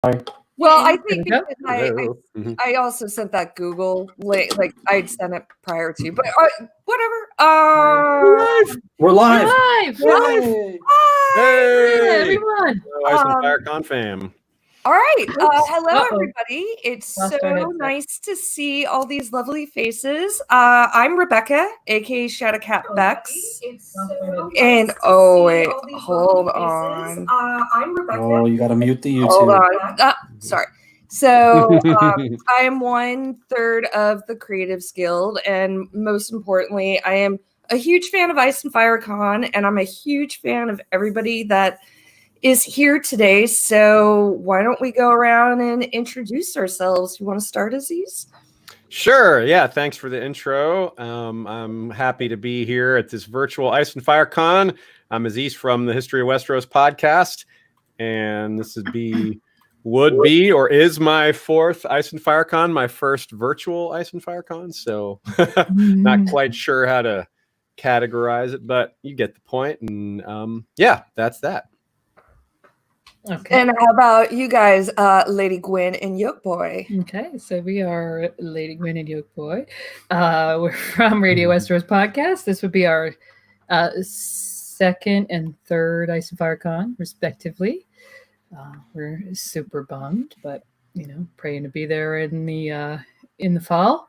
Well, I think because I also sent that Google link, like I'd sent it prior to, but whatever. We're live. Hey, everyone. Ice and Fire Con fam. All right. Hello, everybody. It's so nice to see all these lovely faces. I'm Rebecca, aka Shadowcat Beks. And wait, hold on. I'm Rebecca. Oh, you got to mute the YouTube. Hold on. Sorry. So I am 1/3 of the Creatives Guild, and most importantly, I am a huge fan of Ice and Fire Con, and I'm a huge fan of everybody that is here today. So why don't we go around and introduce ourselves? You want to start, Aziz? Sure. Yeah. Thanks for the intro. I'm happy to be here at this virtual Ice and Fire Con. I'm Aziz from the History of Westeros podcast, and this would be or is my 4th Ice and Fire Con, my first virtual Ice and Fire Con. So not quite sure how to categorize it, but you get the point. And yeah, that's that. Okay. And how about you guys, Lady Gwyn and Yolk Boy? Okay, so we are Lady Gwyn and Yolk Boy. We're from Radio Westeros podcast. This would be our 2nd and 3rd Ice and Fire Con, respectively. We're super bummed, but praying to be there in the fall,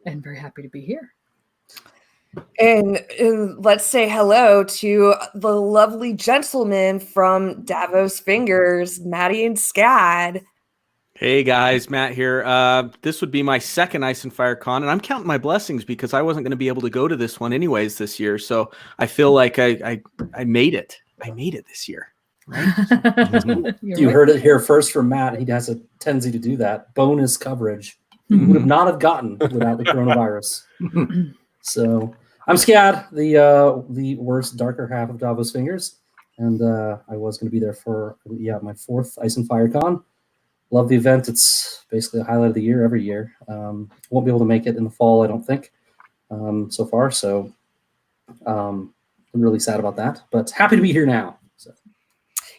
and very happy to be here. And let's say hello to the lovely gentlemen from Davos Fingers, Maddie and Scad. Hey guys, Matt here. This would be my 2nd Ice and Fire Con, and I'm counting my blessings because I wasn't going to be able to go to this one anyways this year. So I feel like I made it. I made it this year. Right? You heard it here first from Matt. He has a tendency to do that. Bonus coverage. He would not have gotten without the coronavirus. So I'm Scad, the worst, darker half of Davos Fingers, and I was going to be there for my 4th Ice and Fire Con. Love the event. It's basically a highlight of the year every year. Won't be able to make it in the fall, I don't think, so far. So I'm really sad about that, but happy to be here now. So.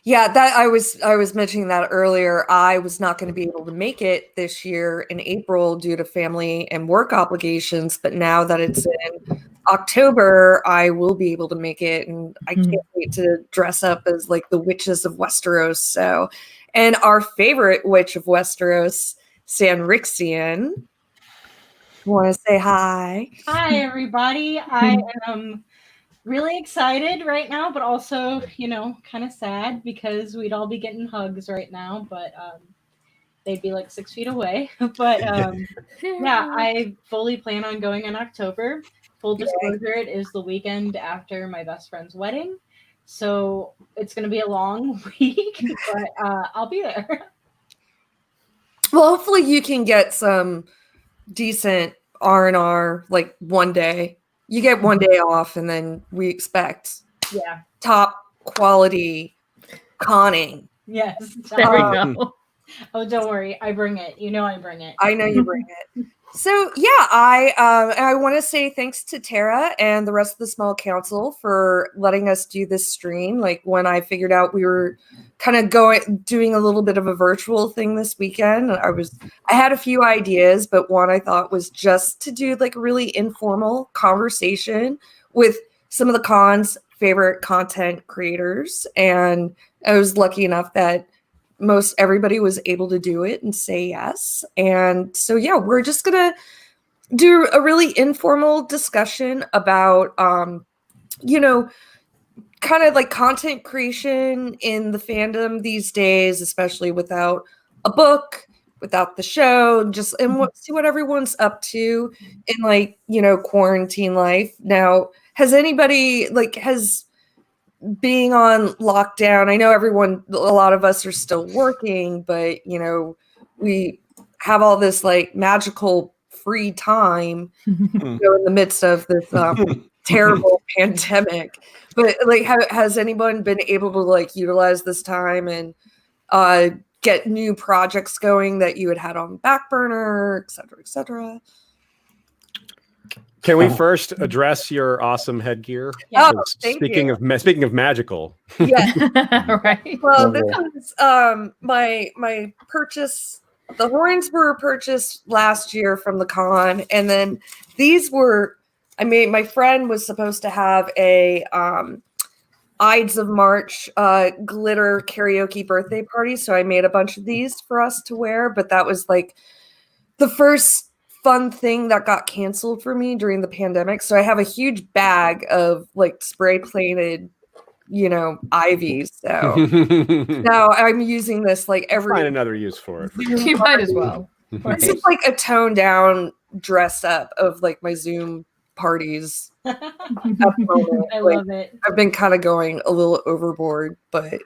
Yeah, that I was mentioning that earlier. I was not going to be able to make it this year in April due to family and work obligations, but now that it's in October, I will be able to make it, and I can't wait to dress up as like the witches of Westeros. So, and our favorite witch of Westeros, Sanrixian. Want to say hi? Hi, everybody. I am really excited right now, but also, kind of sad because we'd all be getting hugs right now, but they'd be like 6 feet away. But yeah, I fully plan on going in October. Full disclosure, it is the weekend after my best friend's wedding. So it's going to be a long week, but I'll be there. Well, hopefully you can get some decent R&R, like one day. You get one day off, and then we expect top quality conning. Yes. There we go. Oh, don't worry. I bring it. I bring it. I know you bring it. So, yeah, I want to say thanks to Tara and the rest of the small council for letting us do this stream. Like, when I figured out we were kind of doing a little bit of a virtual thing this weekend, I had a few ideas, but one I thought was just to do like a really informal conversation with some of the con's favorite content creators. And I was lucky enough that most everybody was able to do it and say yes. And so, yeah, we're just going to do a really informal discussion about, kind of like content creation in the fandom these days, especially without a book, without the show, and see what everyone's up to in quarantine life. Now, has anybody being on lockdown, I know a lot of us are still working, but we have all this like magical free time in the midst of this terrible pandemic. But like, has anyone been able to like utilize this time and get new projects going that you had on back burner, et cetera, et cetera? Can we first address your awesome headgear? Yeah. Oh, thank speaking you. of speaking of magical, Yeah. Right. Well, this Lovely. is my purchase. The horns were purchased last year from the con, and then these were. I mean, my friend was supposed to have a Ides of March glitter karaoke birthday party, so I made a bunch of these for us to wear. But that was like the first fun thing that got canceled for me during the pandemic. So I have a huge bag of like spray painted, ivy. So now I'm using this like find every. another use for it. You might as well. This is like a toned down dress up of like my Zoom parties. At the moment. I Like, love it. I've been kind of going a little overboard, but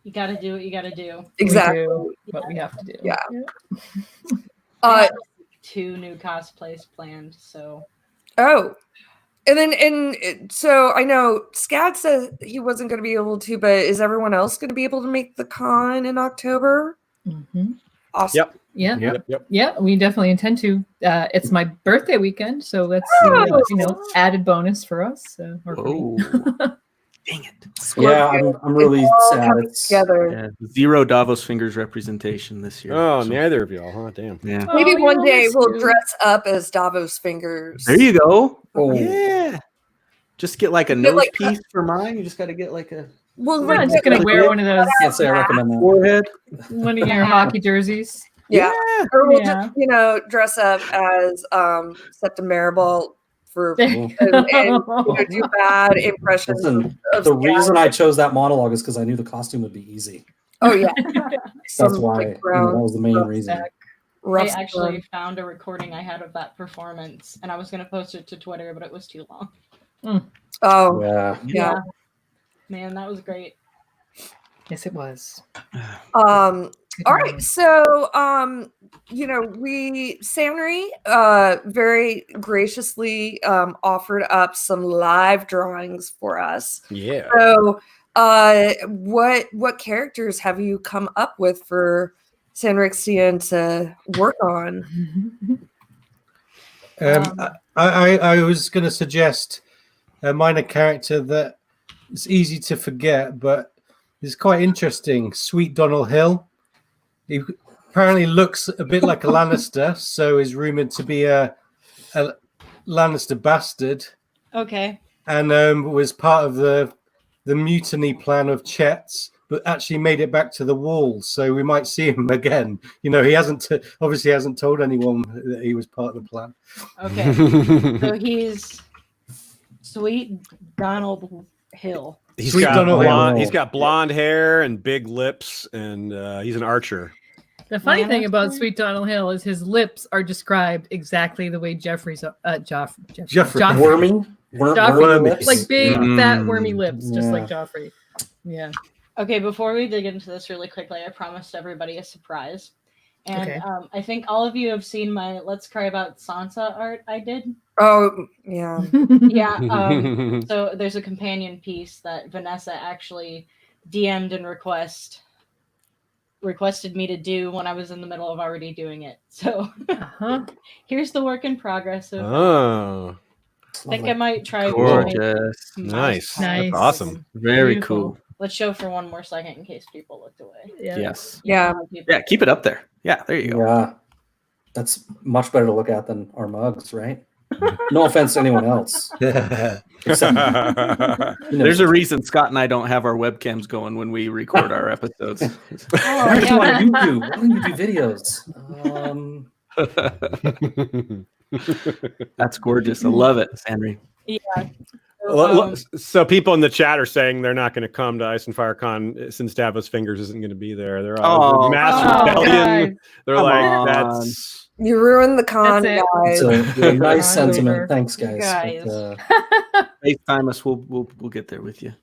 You got to do what you got to do. exactly. We do what we have to do. Yeah. I Uh, have 2 new cosplays planned, so oh, so I know Scad said he wasn't going to be able to, but is everyone else going to be able to make the con in October? Mm-hmm. Awesome. Yep. Yeah. Yep. Yeah, we definitely intend to. It's my birthday weekend, so that's Oh. added bonus for us. Or for me. Oh, dang it! Yeah, I'm really It's all sad. coming It's together. Yeah, 0 Davos Fingers representation this year. Oh, so, neither of y'all, huh? Damn. yeah. Maybe Oh, one day yes, we'll you. dress up as Davos Fingers. There you go. Oh. Yeah. Just get like a Get, nose like, piece for mine. You just got to get like a We'll I'm like, just gonna Like, wear one of those, can't say I recommend that. forehead. one of your hockey jerseys. yeah. Or we'll Yeah. just, dress up as Septim Maribel for There and, you and go. do bad impressions Listen, of the Scad. reason I chose that monologue is because I knew the costume would be easy. Oh yeah. That's Some, why like, that brown was the main rough reason. sack, I rough actually sack. found a recording I had of that performance, and I was going to post it to Twitter, but it was too long. Oh Yeah. yeah. Man, that was great. Yes, it was. All right, Good. so Sanri very graciously offered up some live drawings for us. Yeah. So what characters have you come up with for Sanrixian to work on? I was going to suggest a minor character that is easy to forget, but is quite interesting. Sweet Donald Hill. He apparently looks a bit like a Lannister, so is rumored to be a Lannister bastard, Okay. and was part of the mutiny plan of Chet's, but actually made it back to the walls. So we might see him again. He obviously hasn't told anyone that he was part of the plan. Okay. So he's Sweet Donald Hill. He's Sweet got Donald blonde, Hill. he's got blonde hair and big lips, and he's an archer. The funny Yeah, thing that's about cool. Sweet Donald Hill is his lips are described exactly the way Joffrey. Wormy? Joffrey, lips? like big, Mm. fat, wormy lips, just Yeah. like Joffrey. Yeah. Okay, before we dig into this really quickly, I promised everybody a surprise. And Okay. I think all of you have seen my Let's Cry About Sansa art I did. Oh yeah. Yeah. So there's a companion piece that Vanessa actually DM'd and requested me to do when I was in the middle of already doing it. So Uh-huh. here's the work in progress. Of Oh, I think I might try. Gorgeous. nice. Nice. That's awesome. Very Beautiful. cool. Let's show for one more second in case people looked away. Yeah. Yes. Yeah. Yeah, keep it up there. Yeah, there you go. Yeah. That's much better to look at than our mugs, right? No offense to anyone else. Except, There's a reason Scott and I don't have our webcams going when we record our episodes. Why do you do? Why don't you do videos? That's gorgeous. I love it, Sandry. Yeah. So people in the chat are saying they're not going to come to Ice and Fire Con since Davos Fingers isn't going to be there. They're all Oh, mass oh, rebellion. guys. They're Come like, on. that's You ruined the con, That's it. guys. it's a nice Con sentiment. waiver. Thanks, guys. Guys. But, FaceTime us. We'll get there with you.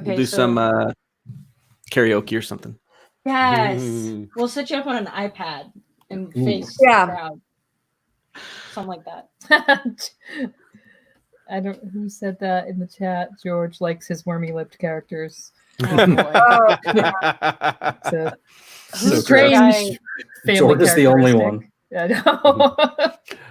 Okay, We'll do so- some karaoke or something. Yes. Mm. We'll set you up on an iPad and Ooh. face Yeah. the crowd. Something like that. I don't. Who said that in the chat? George likes his wormy-lipped characters. Oh, boy. Oh, It's a Who's the strange guy? family George is the only characteristic. one. I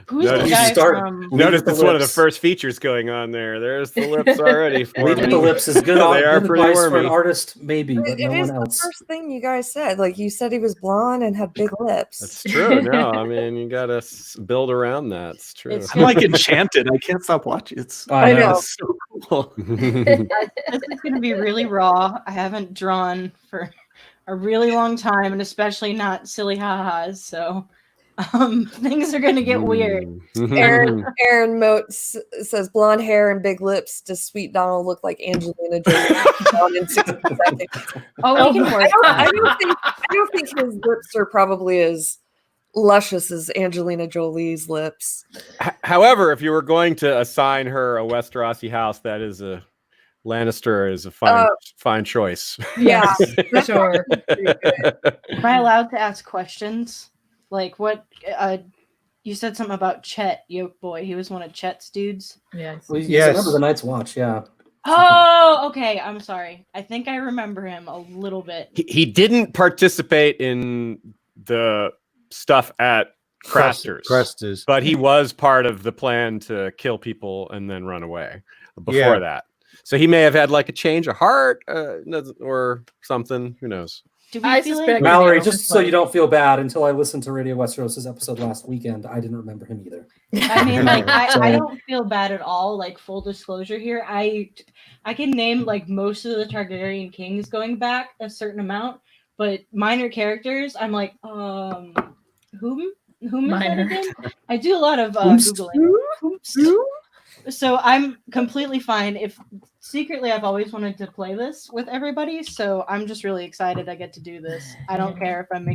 know. Who's the Notice- guy start- from? Notice the it's one of the lips. first features going on there. There's the lips already. For Lead with the me. lips is good. They are Good pretty advice for an wormy. artist, maybe, but It no is one the else. first thing you guys said. Like you said, he was blonde and had big lips. That's true. No, I mean you gotta build around that. It's true. It's I'm like enchanted. I can't stop watching. It's I know. it's so cool. This is going to be really raw. I haven't drawn for a really long time, and especially not silly ha-has. So things are going to get weird. Aaron Moat says blonde hair and big lips. Does Sweet Donald look like Angelina Jolie in 60 seconds? Oh, we can work. I don't think his lips are probably as luscious as Angelina Jolie's lips. However, if you were going to assign her a Westerosi house, that is a Lannister is a fine choice. Yeah, For sure. Am I allowed to ask questions? Like what? You said something about Chet Yolk Boy. He was one of Chet's dudes. Yes. Well, he's Yes. a member of the Night's Watch, yeah. Oh, okay. I'm sorry. I think I remember him a little bit. He didn't participate in the stuff at Craster's, but he was part of the plan to kill people and then run away before that. So he may have had like a change of heart or something. Who knows? Do we I feel suspect- Mallory, Yeah, just so you don't feel bad, until I listened to Radio Westeros' episode last weekend, I didn't remember him either. I mean, like, So- I don't feel bad at all. Like, full disclosure here, I can name like most of the Targaryen kings going back a certain amount, but minor characters, I'm like, whom is that Minor. again? I do a lot of googling. So I'm completely fine. If secretly, I've always wanted to play this with everybody, so I'm just really excited I get to do this. I don't care if I'm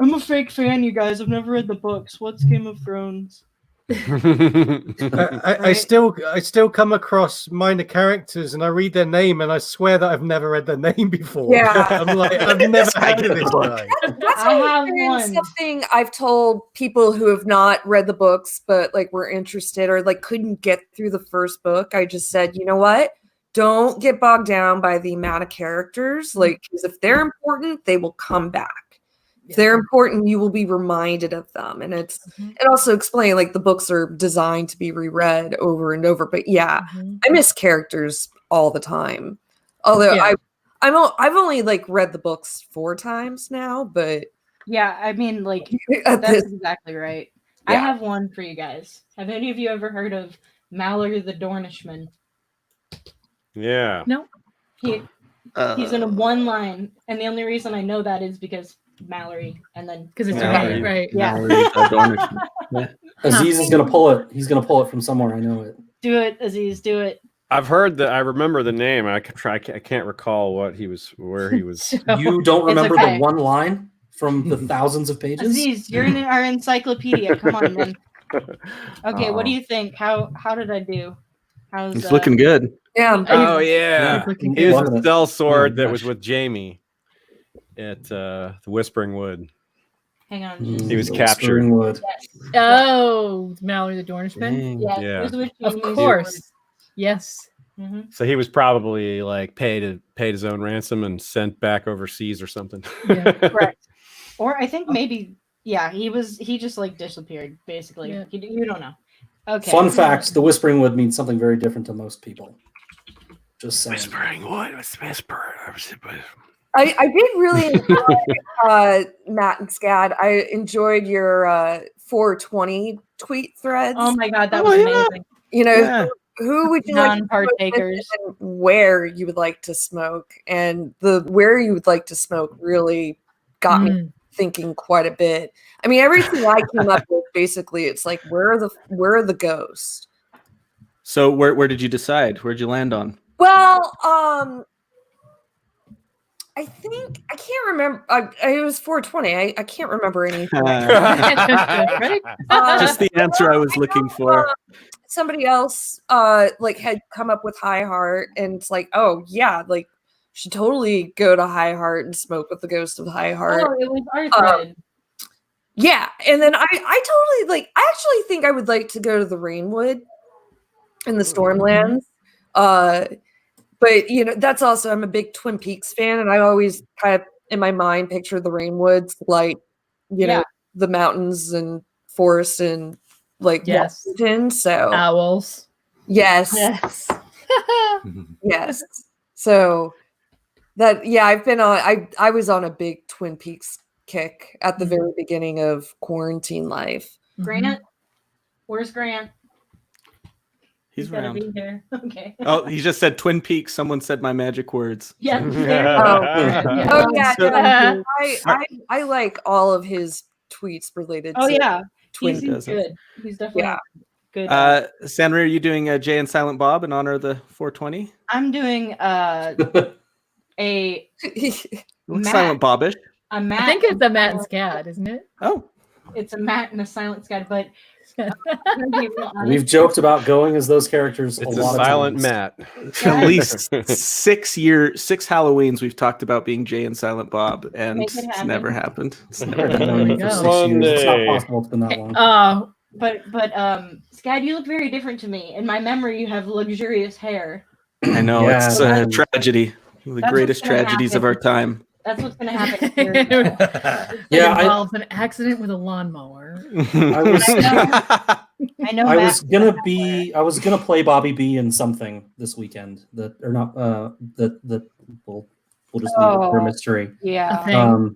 I'm a fake fan, you guys. I've never read the books. What's Game of Thrones? I still come across minor characters and I read their name and I swear that I've never read their name before. Yeah. I'm like, I've never heard of this guy. That's I have always been one. something I've told people who have not read the books but like were interested or like couldn't get through the first book. I just said, you know what? Don't get bogged down by the amount of characters. Like, because if they're important, they will come back. If they're important, you will be reminded of them. And it also explain like the books are designed to be reread over and over. But yeah, I miss characters all the time. Although Yeah. I've only like read the books 4 times now, but Yeah, I mean, like, at that's this, exactly right. I Yeah. have one for you guys. Have any of you ever heard of Mallory the Dornishman? Yeah. He's in a one line, and the only reason I know that is because Mallory, and then Because it's Yeah. right, right. Yeah. Aziz is going to pull it. He's going to pull it from somewhere. I know it. do it, Aziz, do it. I've heard that. I remember the name. I can't recall where he was. You don't remember okay. the one line from the thousands of pages? Aziz, you're in our encyclopedia. Come on, man. Okay, what do Oh. you think? How did I do? How's It's looking good. yeah. Oh yeah, He's looking he was Loving the it. sellsword that gosh. was with Jamie at the Whispering Wood. Hang on. He was The captured. Whispering Wood. Oh, Mallory the Dornishman. Dang. Yeah, Yeah. it was with Of Jamie's course. Yes. word. Mhm. So he was probably like paid his own ransom and sent back overseas or something. Yeah. Correct. Or I think maybe, yeah, he just like disappeared basically. Yeah. You don't know. Okay. Fun fact, the Whispering Wood means something very different to most people. Just saying. Wood was whisper. I did really enjoy Matt and Scad. I enjoyed your 420 tweet threads. Oh my god, that was amazing. You know, Yeah. who would you like to smoke with Non-partakers. and where you would like to smoke, and the where you would like to smoke really got me thinking quite a bit. I mean, everything I came up with basically, it's like where are the ghosts? So where did you decide? Where'd you land on? Well, I think I can't remember. It was 420. I can't remember anything. Right? Just the answer I was looking for. Somebody else like had come up with High Heart, and it's like, oh yeah, like should totally go to High Heart and smoke with the ghost of High Heart. Oh, it was Arthur. Yeah, and then I totally like. I actually think I would like to go to the Rainwood in the Stormlands. But you know, that's also I'm a big Twin Peaks fan, and I always kind of in my mind picture the Rainwoods like, you know, the mountains and forest and like Yes. Washington. So Owls. yes, Yes. yes. So that I've been on. I was on a big Twin Peaks kick at the very beginning of quarantine life. Grant, where's Grant? He's gotta around. be here. Okay. Oh, he just said Twin Peaks. Someone said my magic words. Yeah. Oh yeah, So- no, I like all of his tweets related. Oh to yeah. Twin He's does it. good. He's definitely good. Sandra, are you doing a Jay and Silent Bob in honor of the 420? I'm doing a Looks Matt. Silent Bobish. a Matt. I think it's the Matt and Scad, isn't it? Oh, It's a Matt and a silent Scad, but We've joked about going as those characters It's a a lot silent of times. Matt. at least 6 Halloweens we've talked about being Jay and Silent Bob, and Make it it's happen. never happened. It's never I've happened. known you There for we 6 go. years. It's not Monday. possible it's been that long. Oh, but Scad, you look very different to me. In my memory, you have luxurious hair. I know, Yeah, it's a man. tragedy. The That's greatest what's gonna tragedies of happen. our time. That's what's gonna happen here. it Yeah, involves an accident with a lawnmower. I was I know. I Matt was gonna play Bobby B in something this weekend that or not that we'll just leave it for mystery. Yeah. Thing.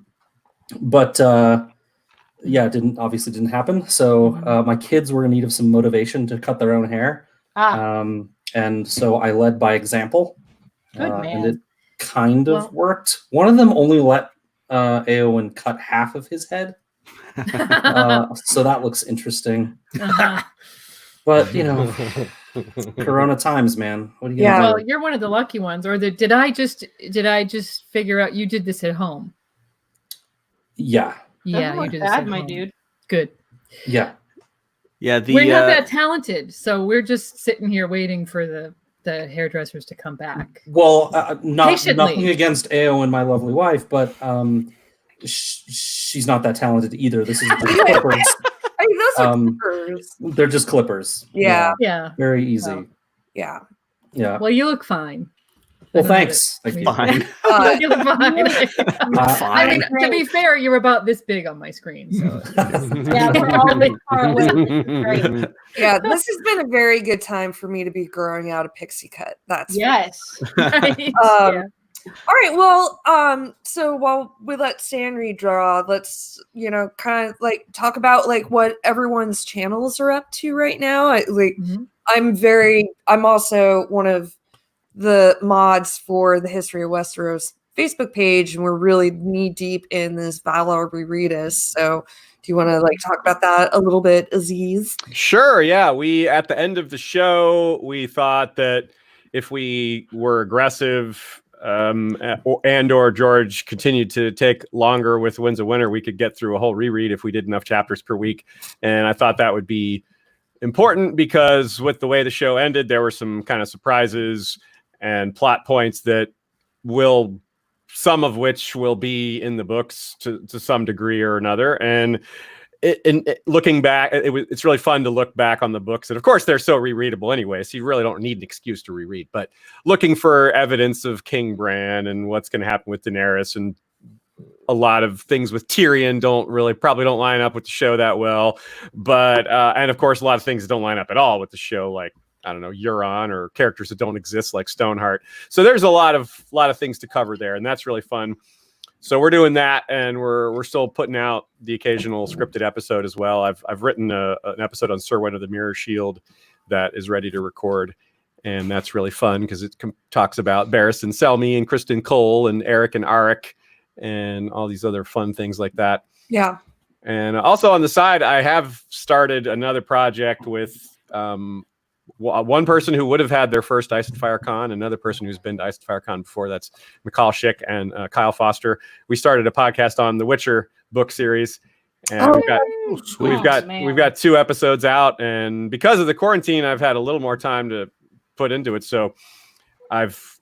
But yeah, it didn't happen. So my kids were in need of some motivation to cut their own hair. And so I led by example. Good man. And it kind of Well- worked. One of them only let Eowyn cut half of his head. So that looks interesting. Uh-huh. But you know, Corona times, man. What are you Yeah. gonna Well, do? you're one of the lucky ones. Or did I just figure out you did this at home? Yeah. Yeah, Doesn't you look did this bad, at my home. dude. Good. Yeah. Yeah, the We're not that talented, so we're just sitting here waiting for the hairdressers to come back. Well, Patiently. nothing against Eowyn, my lovely wife, but she's not that talented either. This is just clippers. I mean, those are Um, clippers. They're just clippers. Yeah. Yeah. Very easy. Well. Yeah. Yeah. Well, you look fine. Well, I don't know thanks. Thank you. fine. You look fine. I Fine. mean, to be fair, you're about this big on my screen, so Yeah, we're all this far away. Great. Yeah, this has been a very good time for me to be growing out a pixie cut. That's Yes. right. Um, Yeah. all right. Well, so while we let Sanri draw, let's kind of like talk about like what everyone's channels are up to right now. Mhm. I'm also one of the mods for the History of Westeros Facebook page, and we're really knee deep in this Valar Rereadus. So, do you want to like talk about that a little bit, Aziz? Sure. Yeah. We, at the end of the show, we thought that if we were aggressive or George continued to take longer with Winds of Winter, we could get through a whole reread if we did enough chapters per week. And I thought that would be important because with the way the show ended, there were some kind of surprises and plot points that some of which will be in the books to some degree or another. And looking back, it's really fun to look back on the books. And of course, they're so rereadable anyway, so you really don't need an excuse to reread. But looking for evidence of King Bran and what's going to happen with Daenerys, and a lot of things with Tyrion probably don't line up with the show that well. But and of course, a lot of things that don't line up at all with the show, like I don't know, Euron or characters that don't exist like Stoneheart. So there's a lot of things to cover there, and that's really fun. So we're doing that, and we're still putting out the occasional scripted episode as well. I've written an episode on Serwyn of the Mirror Shield that is ready to record, and that's really fun because it talks about Barristan Selmy and Kristen Cole and Eric and Arik and all these other fun things like that. Yeah. And also on the side, I have started another project with one person who would have had their first Ice and Fire Con, another person who's been to Ice and Fire Con before. That's McCall Schick and Kyle Foster. We started a podcast on the Witcher book series, and we've got 2 episodes out. And because of the quarantine, I've had a little more time to put into it. So I've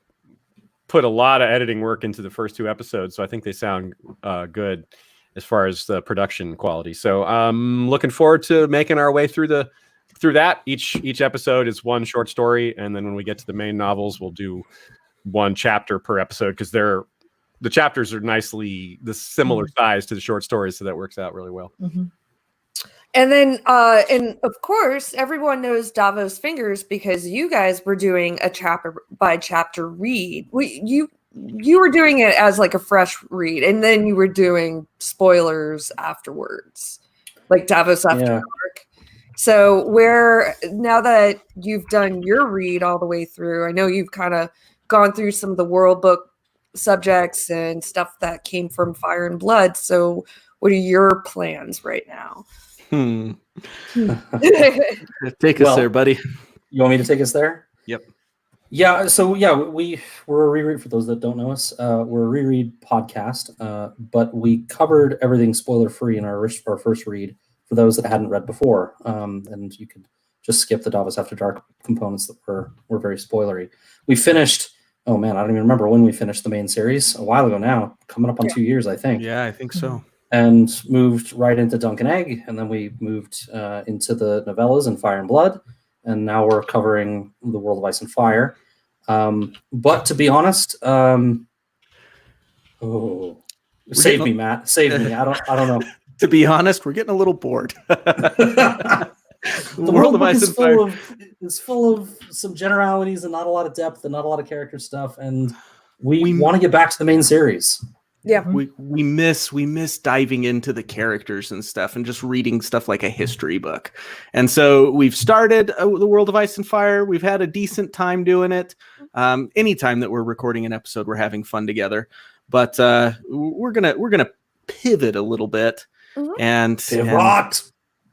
put a lot of editing work into the first 2 episodes. So I think they sound good as far as the production quality. So I'm looking forward to making our way through that. Each episode is one short story, and then when we get to the main novels, we'll do 1 chapter per episode because the chapters are nicely the similar size to the short stories, so that works out really well. Mhm. And then, and of course, everyone knows Davos Fingers because you guys were doing a chapter by chapter read. You were doing it as like a fresh read, and then you were doing spoilers afterwards, like Davos After Dark. So now that you've done your read all the way through, I know you've kind of gone through some of the world book subjects and stuff that came from Fire and Blood. So what are your plans right now? Take us there, buddy. You want me to take us there? Yep. Yeah. So we're a reread for those that don't know us. We're a reread podcast, but we covered everything spoiler free in our first read for those that hadn't read before. And you could just skip the Davos After Dark components that were very spoilery. We finished. Oh man, I don't even remember when we finished the main series. A while ago now, coming up on 2 years, I think. Yeah, I think so. And moved right into Dunk and Egg, and then we moved into the novellas and Fire and Blood, and now we're covering the World of Ice and Fire. But to be honest, save me, Matt. Save me. I don't know. To be honest, we're getting a little bored. The World of Ice and Fire is full of some generalities and not a lot of depth and not a lot of character stuff, and we want to get back to the main series. Yeah, we miss diving into the characters and stuff and just reading stuff like a history book. And so we've started the World of Ice and Fire. We've had a decent time doing it. Anytime that we're recording an episode, we're having fun together. But we're gonna pivot a little bit and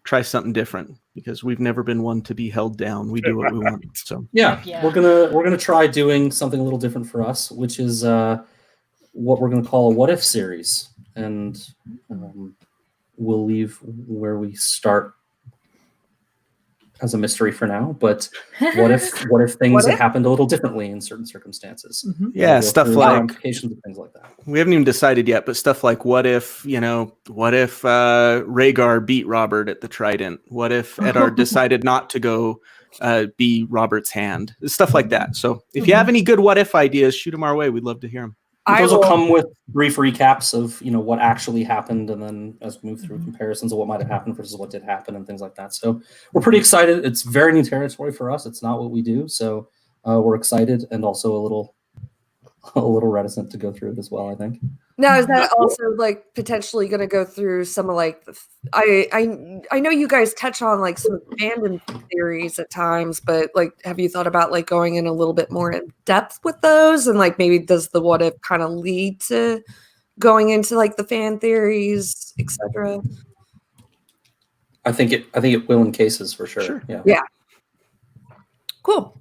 try something different because we've never been one to be held down. We do what we want. So yeah. We're gonna try doing something a little different for us, which is what we're going to call a what if series, and we'll leave where we start as a mystery for now. But what if things had happened a little differently in certain circumstances? Yeah, stuff like ramifications and things like that. We haven't even decided yet, but stuff like what if Rhaegar beat Robert at the Trident? What if Eddard decided not to go be Robert's hand? Stuff like that. So if you have any good what if ideas, shoot them our way. We'd love to hear them. Those will come with brief recaps of what actually happened, and then as we move through comparisons of what might have happened versus what did happen and things like that. So we're pretty excited. It's very new territory for us. It's not what we do, so we're excited and also a little reticent to go through it as well, I think. Now, is that also like potentially going to go through some of like I know you guys touch on like some fandom theories at times, but like have you thought about like going in a little bit more in depth with those, and like maybe does the what if kind of lead to going into like the fan theories, etc.? I think it will in cases for sure. Yeah. Cool.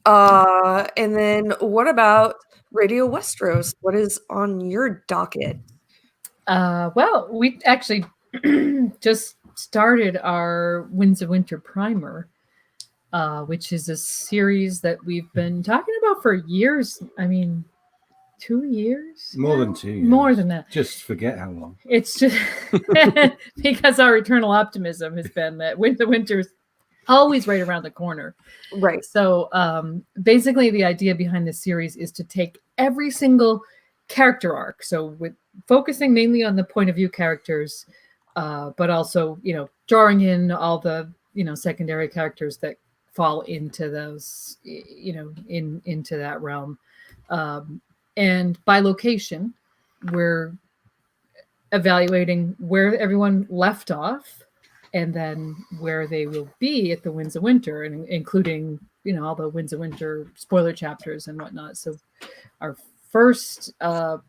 And then what about Radio Westeros? What is on your docket? Well, we actually just started our Winds of Winter primer, which is a series that we've been talking about for years. I mean, 2 years? More than 2 years. More than that. Just forget how long. It's just because our eternal optimism has been that Winds of Winter's always right around the corner. Right. So basically the idea behind this series is to take every single character arc. So with focusing mainly on the point of view characters, but also, drawing in all the, secondary characters that fall into those, into that realm. And by location, we're evaluating where everyone left off, and then where they will be at the Winds of Winter, and including, all the Winds of Winter spoiler chapters and whatnot. So our first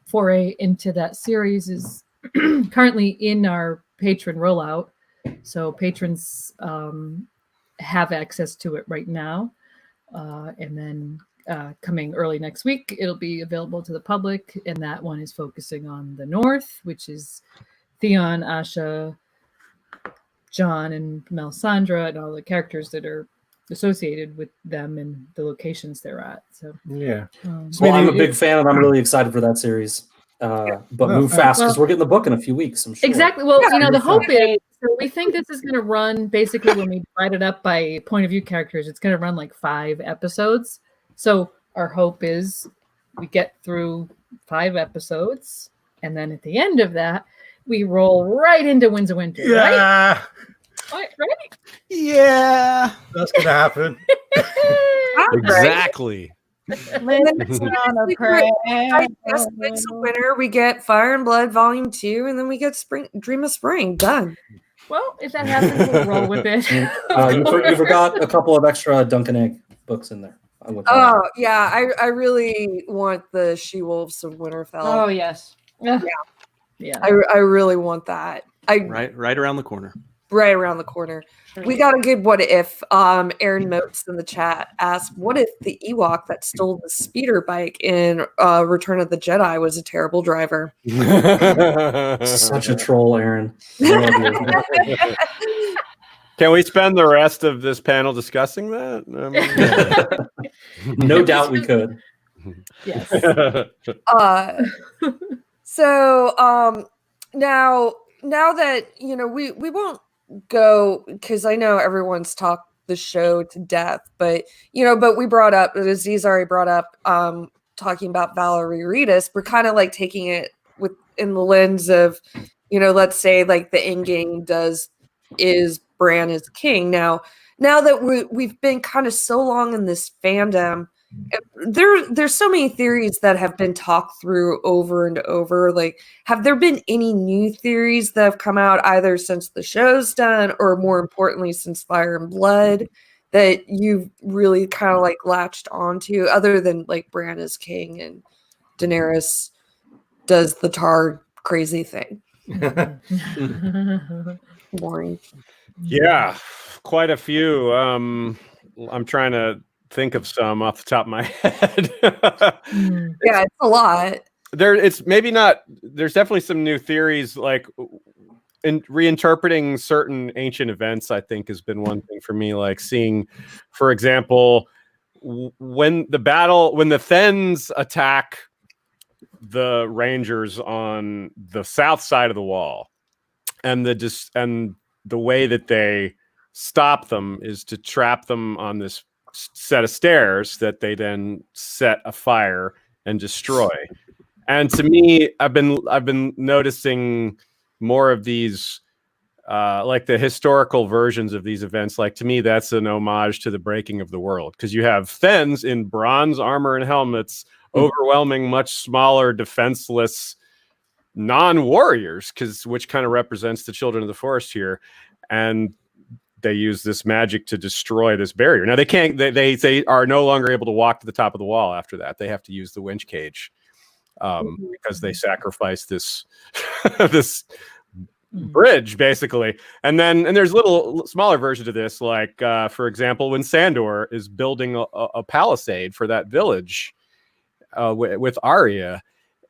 foray into that series is currently in our patron rollout. So patrons have access to it right now. And then coming early next week, it'll be available to the public. And that one is focusing on the North, which is Theon, Asha, John, and Melisandre, and all the characters that are associated with them and the locations they're at. So yeah. Well, I'm a big fan, and I'm really excited for that series. But move fast because we're getting the book in a few weeks, I'm sure. Exactly. Well, the hope is, so we think this is going to run basically when we divide it up by point of view characters, it's going to run like 5 episodes. So our hope is we get through 5 episodes, and then at the end of that, we roll right into Winds of Winter. Yeah. Right? Right? Yeah. That's going to happen. Exactly. Living on a prayer. I guess next winter we get Fire and Blood Volume 2, and then we get Dream of Spring. Done. Well, if that happens, we'll roll with it. You forgot a couple of extra Duncan Egg books in there. Oh yeah, I really want the She-Wolves of Winterfell. Oh yes. Yeah. I really want that. Right around the corner. Right around the corner. We got a good what if. Aaron Motes in the chat asked, what if the Ewok that stole the speeder bike in Return of the Jedi was a terrible driver? Such a troll, Aaron. Can we spend the rest of this panel discussing that? No doubt we could. Yes. So now that we won't go, because I know everyone's talked the show to death, but we brought up, Aziz already brought up talking about Valerie Reedus. We're kind of like taking it in the lens of let's say like the end game is Bran is king. Now that we've been kind of so long in this fandom, there's so many theories that have been talked through over and over. Like, have there been any new theories that have come out either since the show's done or more importantly since Fire and Blood that you've really kind of like latched onto, other than like Bran is king and Daenerys does the tar crazy thing? Boring. Yeah, quite a few. I'm trying to think of some off the top of my head. Yeah, it's a lot. It's maybe not. There's definitely some new theories, like in reinterpreting certain ancient events. I think has been one thing for me, like seeing, for example, when the Thenns attack the Rangers on the south side of the wall, and the way that they stop them is to trap them on this set of stairs that they then set afire and destroy. And to me, I've been noticing more of these, like the historical versions of these events. Like, to me, that's an homage to the breaking of the world, because you have Thenns in bronze armor and helmets, overwhelming much smaller, defenseless non-warriors, which kind of represents the children of the forest here, and they use this magic to destroy this barrier. Now they can't. They are no longer able to walk to the top of the wall after that. They have to use the winch cage because they sacrifice this this bridge basically. And there's little smaller versions of this, like for example, when Sandor is building a palisade for that village with Arya.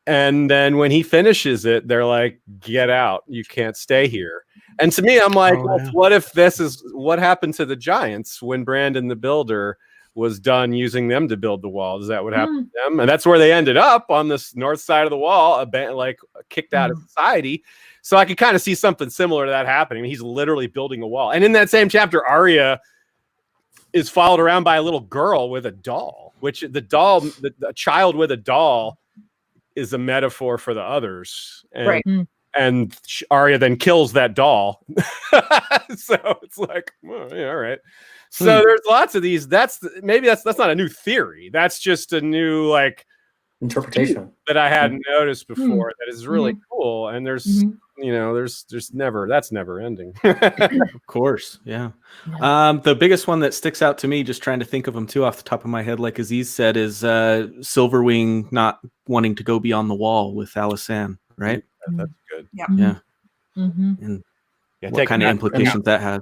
And then when he finishes it, they're like, get out. You can't stay here. And to me, I'm like, what if this is what happened to the giants when Brandon the Builder was done using them to build the wall? Is that what happened to them? And that's where they ended up, on this north side of the wall, like kicked out of society. So I could kind of see something similar to that happening. He's literally building a wall. And in that same chapter, Arya is followed around by a little girl with a doll, which the child with a doll is a metaphor for the others. And, right. And Arya then kills that doll. So it's like, well, yeah, all right. So there's lots of these. That's not a new theory. That's just a new like interpretation that I hadn't noticed before. That is really cool. And there's there's never, that's never ending. Of course, yeah. The biggest one that sticks out to me, just trying to think of them too off the top of my head, like Aziz said, is Silverwing not wanting to go beyond the wall with Alysanne, right? That's good. Yeah. Mm-hmm. And what kind of implications that has?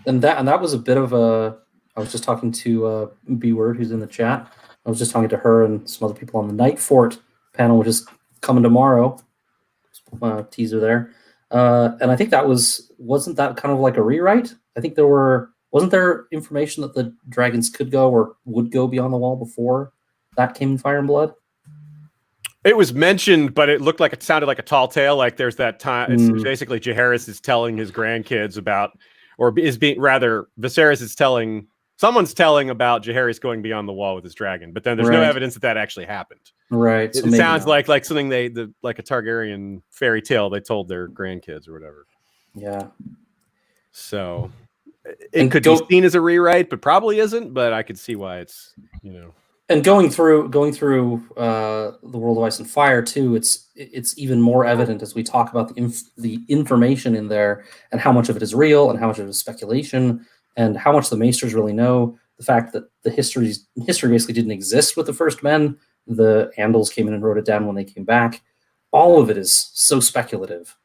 And that was a bit of a. I was just talking to B Word, who's in the chat. I was just talking to her and some other people on the Night Fort panel, which is coming tomorrow. Teaser there. And I think wasn't that kind of like a rewrite? I think wasn't there information that the dragons could go or would go beyond the wall before that came in Fire and Blood? It was mentioned, but it sounded like a tall tale. Like there's that time. It's basically Jaehaerys is telling his grandkids about, Viserys is telling, someone's telling about Jaehaerys going beyond the wall with his dragon. But then there's no evidence that actually happened. Right. It sounds like something like a Targaryen fairy tale they told their grandkids or whatever. Yeah. So it could be seen as a rewrite, but probably isn't. But I could see why it's, And going through the World of Ice and Fire too, it's even more evident as we talk about the information in there and how much of it is real and how much of it is speculation and how much the Maesters really know. The fact that the history basically didn't exist with the First Men. The Andals came in and wrote it down when they came back. All of it is so speculative.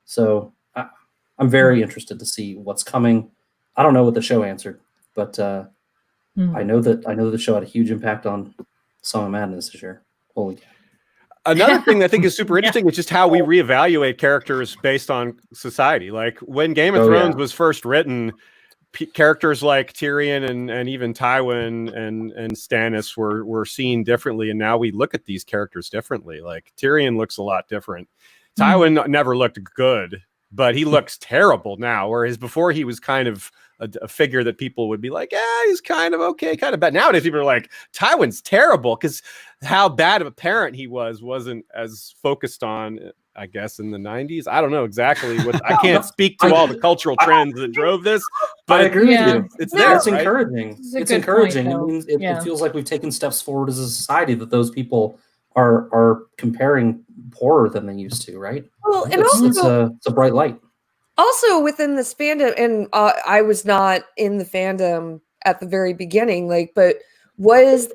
So I'm very interested to see what's coming. I don't know what the show answered, but I know that the show had a huge impact on Song of Madness this year. Holy cow. Another thing that I think is super interesting is just how we reevaluate characters based on society. Like when Game of Thrones was first written, characters like Tyrion and even Tywin and Stannis were seen differently, and now we look at these characters differently. Like Tyrion looks a lot different. Tywin never looked good, but he looks terrible now, whereas before he was kind of a figure that people would be like, yeah, he's kind of okay, kind of bad. Nowadays people are like, Tywin's terrible, because how bad of a parent he wasn't as focused on, I guess, in the 90s. I don't know exactly what I can't speak to all the cultural trends that drove this, but I agree with you. It's there. It's encouraging. It's encouraging. It means it feels like we've taken steps forward as a society, that those people are comparing poorer than they used to, right? Well, and it's a bright light. Also within this fandom, and I was not in the fandom at the very beginning, but was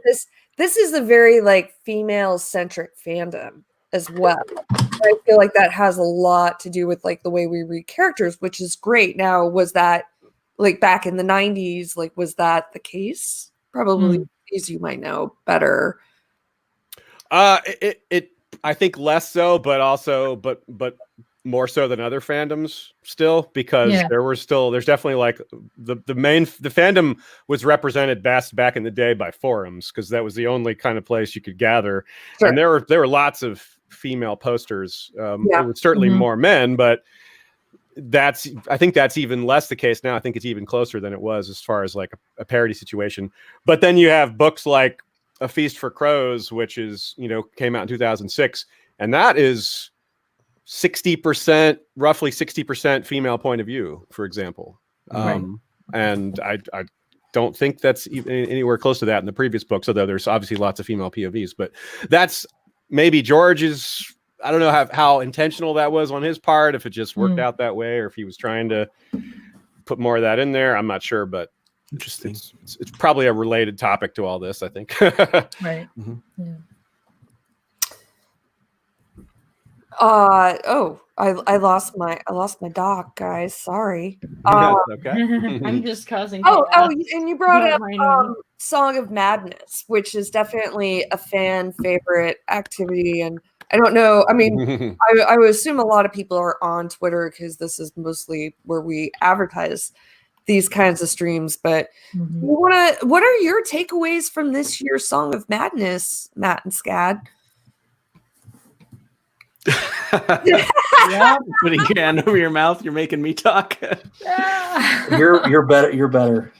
this is a very female centric fandom as well. I feel like that has a lot to do with the way we read characters, which is great. Now, was that back in the 90s, was that the case? Probably, as you might know better. I think less so, but also but more so than other fandoms still, because there's definitely the fandom was represented best back in the day by forums, because that was the only kind of place you could gather. Sure. And there were lots of female posters. There were certainly more men, but I think that's even less the case now. I think it's even closer than it was as far as a parody situation. But then you have books like A Feast for Crows, which is, came out in 2006, and that is 60%, roughly 60% female point of view, for example. Right. And I don't think that's even anywhere close to that in the previous books, although there's obviously lots of female POVs. But that's maybe George's, I don't know how intentional that was on his part, if it just worked out that way, or if he was trying to put more of that in there. I'm not sure, but interesting. It's probably a related topic to all this, I think. Right. Mm-hmm. Yeah. I lost my doc, guys. Sorry. Okay. I'm just causing. And you brought up Song of Madness, which is definitely a fan favorite activity, and I don't know. I mean, I would assume a lot of people are on Twitter, because this is mostly where we advertise these kinds of streams. But what are your takeaways from this year's Song of Madness, Matt and Scad? Yeah, putting your hand over your mouth, you're making me talk. You're better.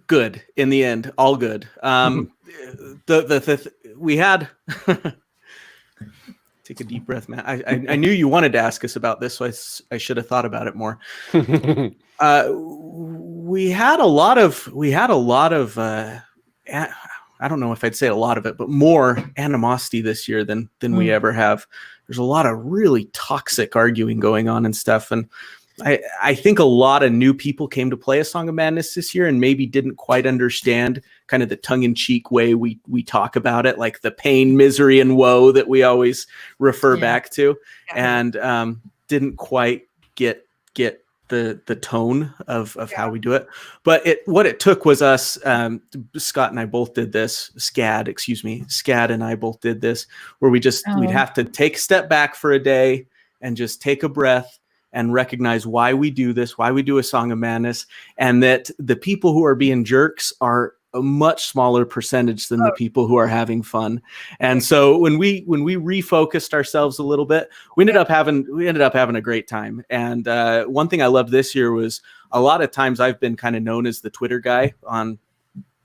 Good in the end, all good. We had take a deep breath, Matt. I knew you wanted to ask us about this, so I should have thought about it more. We had a lot of I don't know if I'd say a lot of it, but more animosity this year than we ever have. There's a lot of really toxic arguing going on and stuff. And I think a lot of new people came to play A Song of Madness this year and maybe didn't quite understand kind of the tongue-in-cheek way we talk about it, like the pain, misery, and woe that we always refer back to, and didn't quite get the tone of how we do it. But what it took was us, Scott and I both did this, Scad and I both did this, where we'd have to take a step back for a day and just take a breath and recognize why we do this, why we do A Song of Madness, and that the people who are being jerks are a much smaller percentage than the people who are having fun. And so when we refocused ourselves a little bit, we ended up having a great time. And one thing I loved this year was a lot of times I've been kind of known as the Twitter guy on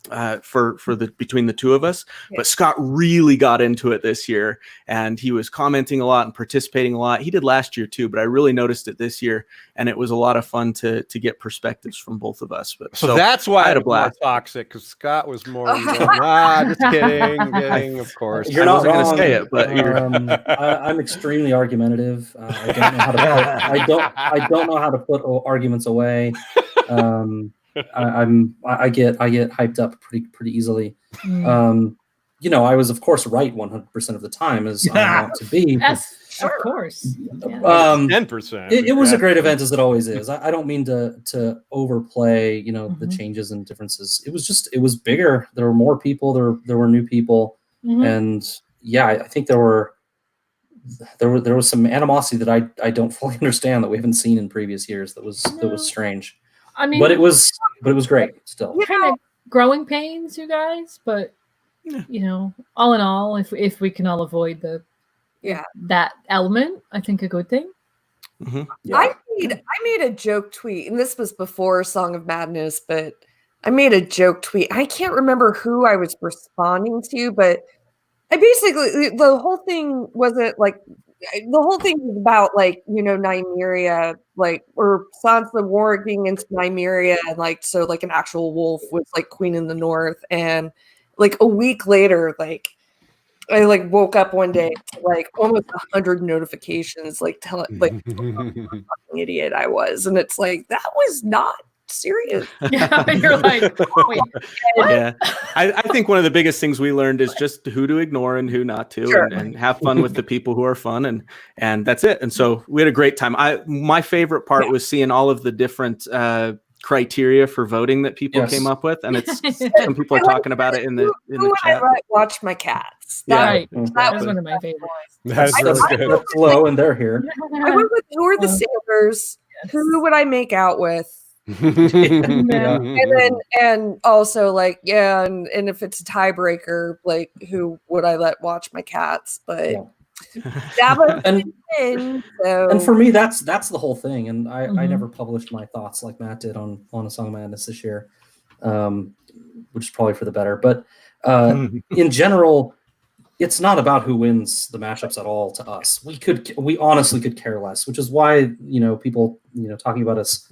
between the two of us. Yeah. But Scott really got into it this year, and he was commenting a lot and participating a lot. He did last year too, but I really noticed it this year, and it was a lot of fun to get perspectives from both of us. But So that's why I had a it was more blast. toxic, because Scott was more just kidding, of course. You're I not wasn't wrong. gonna say it, but I'm extremely argumentative. I don't know how to put, I don't know how to put arguments away. I get hyped up pretty easily. I was of course right 100% of the time, as I want to be. Yes, of course. Yeah. 10%. It was a great event, as it always is. I don't mean to overplay, the changes and differences. It was bigger. There were more people. There were new people, and yeah, I think there was some animosity that I don't fully understand, that we haven't seen in previous years. That was strange. I mean, But it was great still. kind of growing pains, you guys. But all in all, if we can all avoid that element, I think a good thing. Yeah. I made a joke tweet, and this was before Song of Madness, but I made a joke tweet. I can't remember who I was responding to, but I basically, the whole thing wasn't like, the whole thing was about Nymeria, or Sansa Warwick being into Nymeria, and so an actual wolf was Queen in the North, and a week later, I woke up one day to almost 100 notifications telling what a fucking idiot I was, and it's that was not serious. Yeah, you're like, wait, what? Yeah, I think one of the biggest things we learned is just who to ignore and who not to, Sure. and have fun with the people who are fun, and that's it. And so we had a great time. My favorite part was seeing all of the different criteria for voting that people came up with, and it's some people are talking about it in the chat. I watch my cats. Right, that that was was one of my favorites. That's That's really good. low, and they're here. I went with who are the sailors? Who would I make out with? Yeah. And also and if it's a tiebreaker, who would I let watch my cats? But that was and for me, that's the whole thing. And I never published my thoughts like Matt did on A Song of Madness this year, which is probably for the better. But in general, it's not about who wins the matchups at all to us. We honestly could care less, which is why people talking about us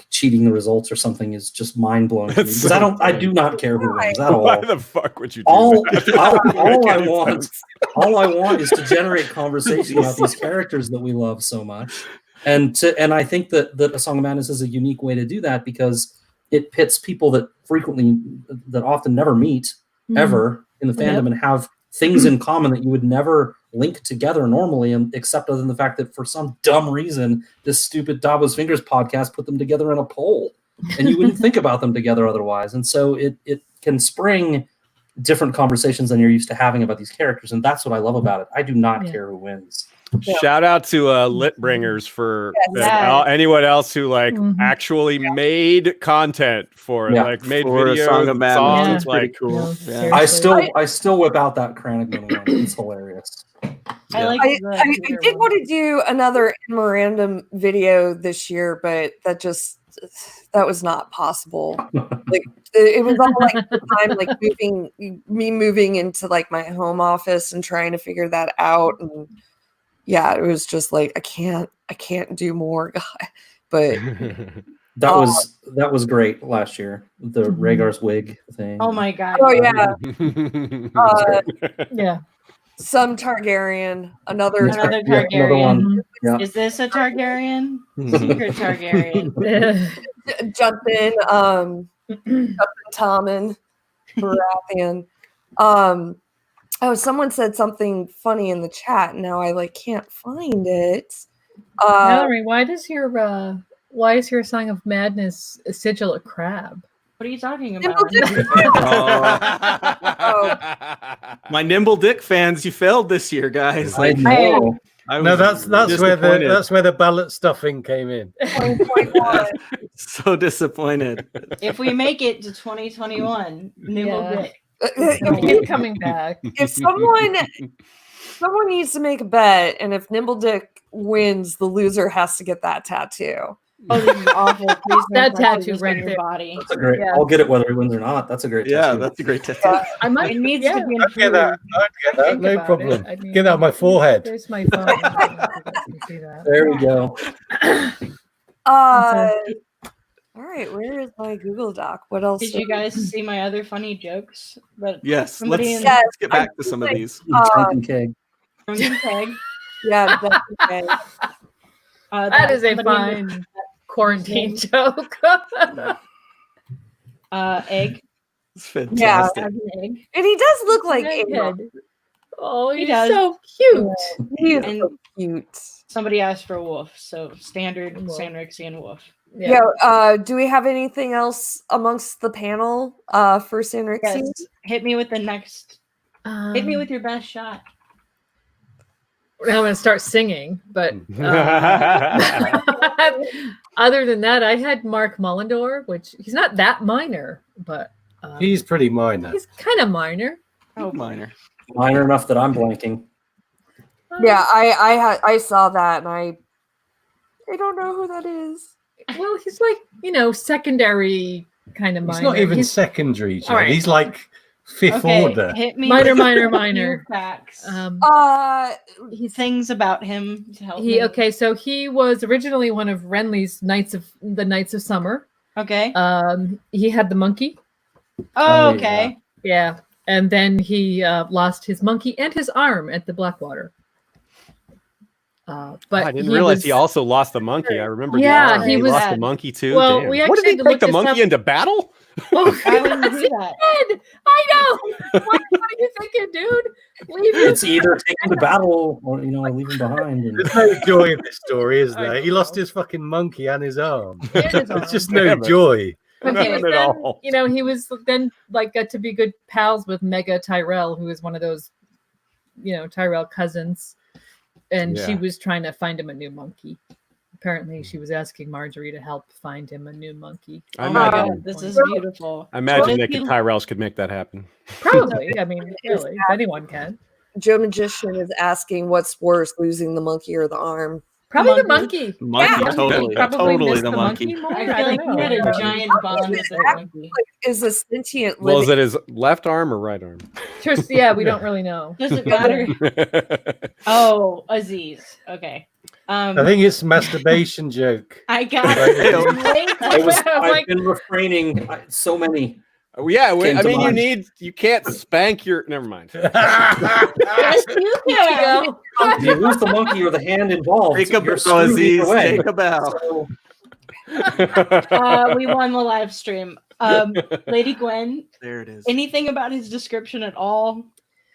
cheating the results or something is just mind blowing to me, because I do not care who wins at all. Why the fuck would you do all that? all I want is to generate conversation about these characters that we love so much, and I think that A Song of Madness is a unique way to do that, because it pits people that often never meet ever in the fandom, and have things in common that you would never link together normally, except other than the fact that for some dumb reason this stupid Davos Fingers podcast put them together in a poll, and you wouldn't think about them together otherwise. And so it can spring different conversations than you're used to having about these characters, and that's what I love about it. I do not care who wins. Shout out to Lit Bringers for Yes. anyone else who actually made content for it, made For A videos, Song of Madness. songs, It's pretty cool. Yeah. I still whip out that Cranigan one. It's hilarious. I did want to do another memorandum video this year, but that was not possible. It was all the time moving into my home office and trying to figure that out, and it was just I can't do more, guy. But that was great last year. The Rhaegar's wig thing. Oh my god. oh yeah, Yeah. some Targaryen, another Another Another Targaryen. one. Yeah. Is this a Targaryen? Secret Targaryen. jump in, Tommen, Baratheon. Someone said something funny in the chat. Now I can't find it. Mallory, why is your Song of Madness sigil a crab? What are you talking about? My Nimble Dick fans, you failed this year, guys. I know. No, that's where the ballot stuffing came in. So disappointed. If we make it to 2021, Nimble Dick. Keep coming back. If someone needs to make a bet, and if Nimble Dick wins, the loser has to get that tattoo. Oh, this is awful. Please That don't tattoo tattoo this right on your there. body. That's a great. Yeah. I'll get it whether he wins or not. That's a great. Yeah, tattoo. that's a great tattoo. I might. It needs yeah, to be I'd get that. improved. I'd get that. think No about problem. it. I mean, Get that on my forehead. There's my phone. I don't know if you guys can see that. There we go. All right, where is my Google Doc? What else? Did you guys see my other funny jokes? But Yes, Somebody let's, in- let's get back to some of these. Drunken keg. Drunken Peg. Yeah, that's okay. That is a somebody in fine quarantine joke. egg. It's Yeah. fantastic. Has an egg. And he does look like Aegon. Redhead. Oh, He he's does. so cute. He is And- so cute. Somebody asked for a wolf, so standard Wolf. Sanrixian wolf. Yeah. Do we have anything else amongst the panel for Sanrixian? Yes. Hit me with the next. Hit me with your best shot. Now I'm going to start singing, but other than that, I had Mark Mullendore, which he's not that minor, but He's pretty minor. he's kind of minor. Oh, minor. Minor enough that I'm blanking. Yeah, I saw that and I don't know who that is. Well, he's like, secondary kind of minor. He's not even He's secondary, Joe. all right. He's like fifth Okay, order. hit me. minor, with minor, a minor. few facts. He's Things about him to help me. okay. So he was originally one of Renly's Knights of Summer. Okay. He had the monkey. Oh, Oh, okay. Yeah, and then he lost his monkey and his arm at the Blackwater. But I didn't realize was, he also lost the monkey. I remember. Yeah, the he he was- lost the monkey too. Well, Damn. we what did actually he had to take look the this monkey up. into battle? Oh, Why wouldn't you do he that? did. I know. What are you thinking, dude? Leave it. It's either take him to battle or leave him behind. And There's no joy in this story, is I there? He know. lost his fucking monkey and his arm. And his arm. It's just no Damn it. joy. But he Okay. was Not at then, all. he was then got to be good pals with Mega Tyrell, who is one of those, Tyrell cousins, and she Yeah. was trying to find him a new monkey. Apparently, she was asking Marjorie to help find him a new monkey. I Oh my imagine, god, this is beautiful. I imagine What Nick if and you- Tyrells could make that happen. Probably. I mean, really, if anyone can. Joe Magician is asking what's worse, losing the monkey or the arm. Probably the Monkey. monkey. Monkey, Yeah. totally. Probably Totally missed the monkey. more. I feel like don't he had a know. giant bond with the monkey. Is a sentient Well, is living. it his left arm or right arm? Just, yeah, we don't really know. Does it matter? Oh, Aziz. Okay. I think it's a masturbation joke. I got I it. I've been refraining. So many. Yeah, Came I to mean, mind. you can't spank your. Never mind. Yes, you can. If you lose the monkey or the hand involved, Take a you're bow, screwed Aziz. either way. Take a bow. So, We won the live stream. Lady Gwen, There it is. anything about his description at all?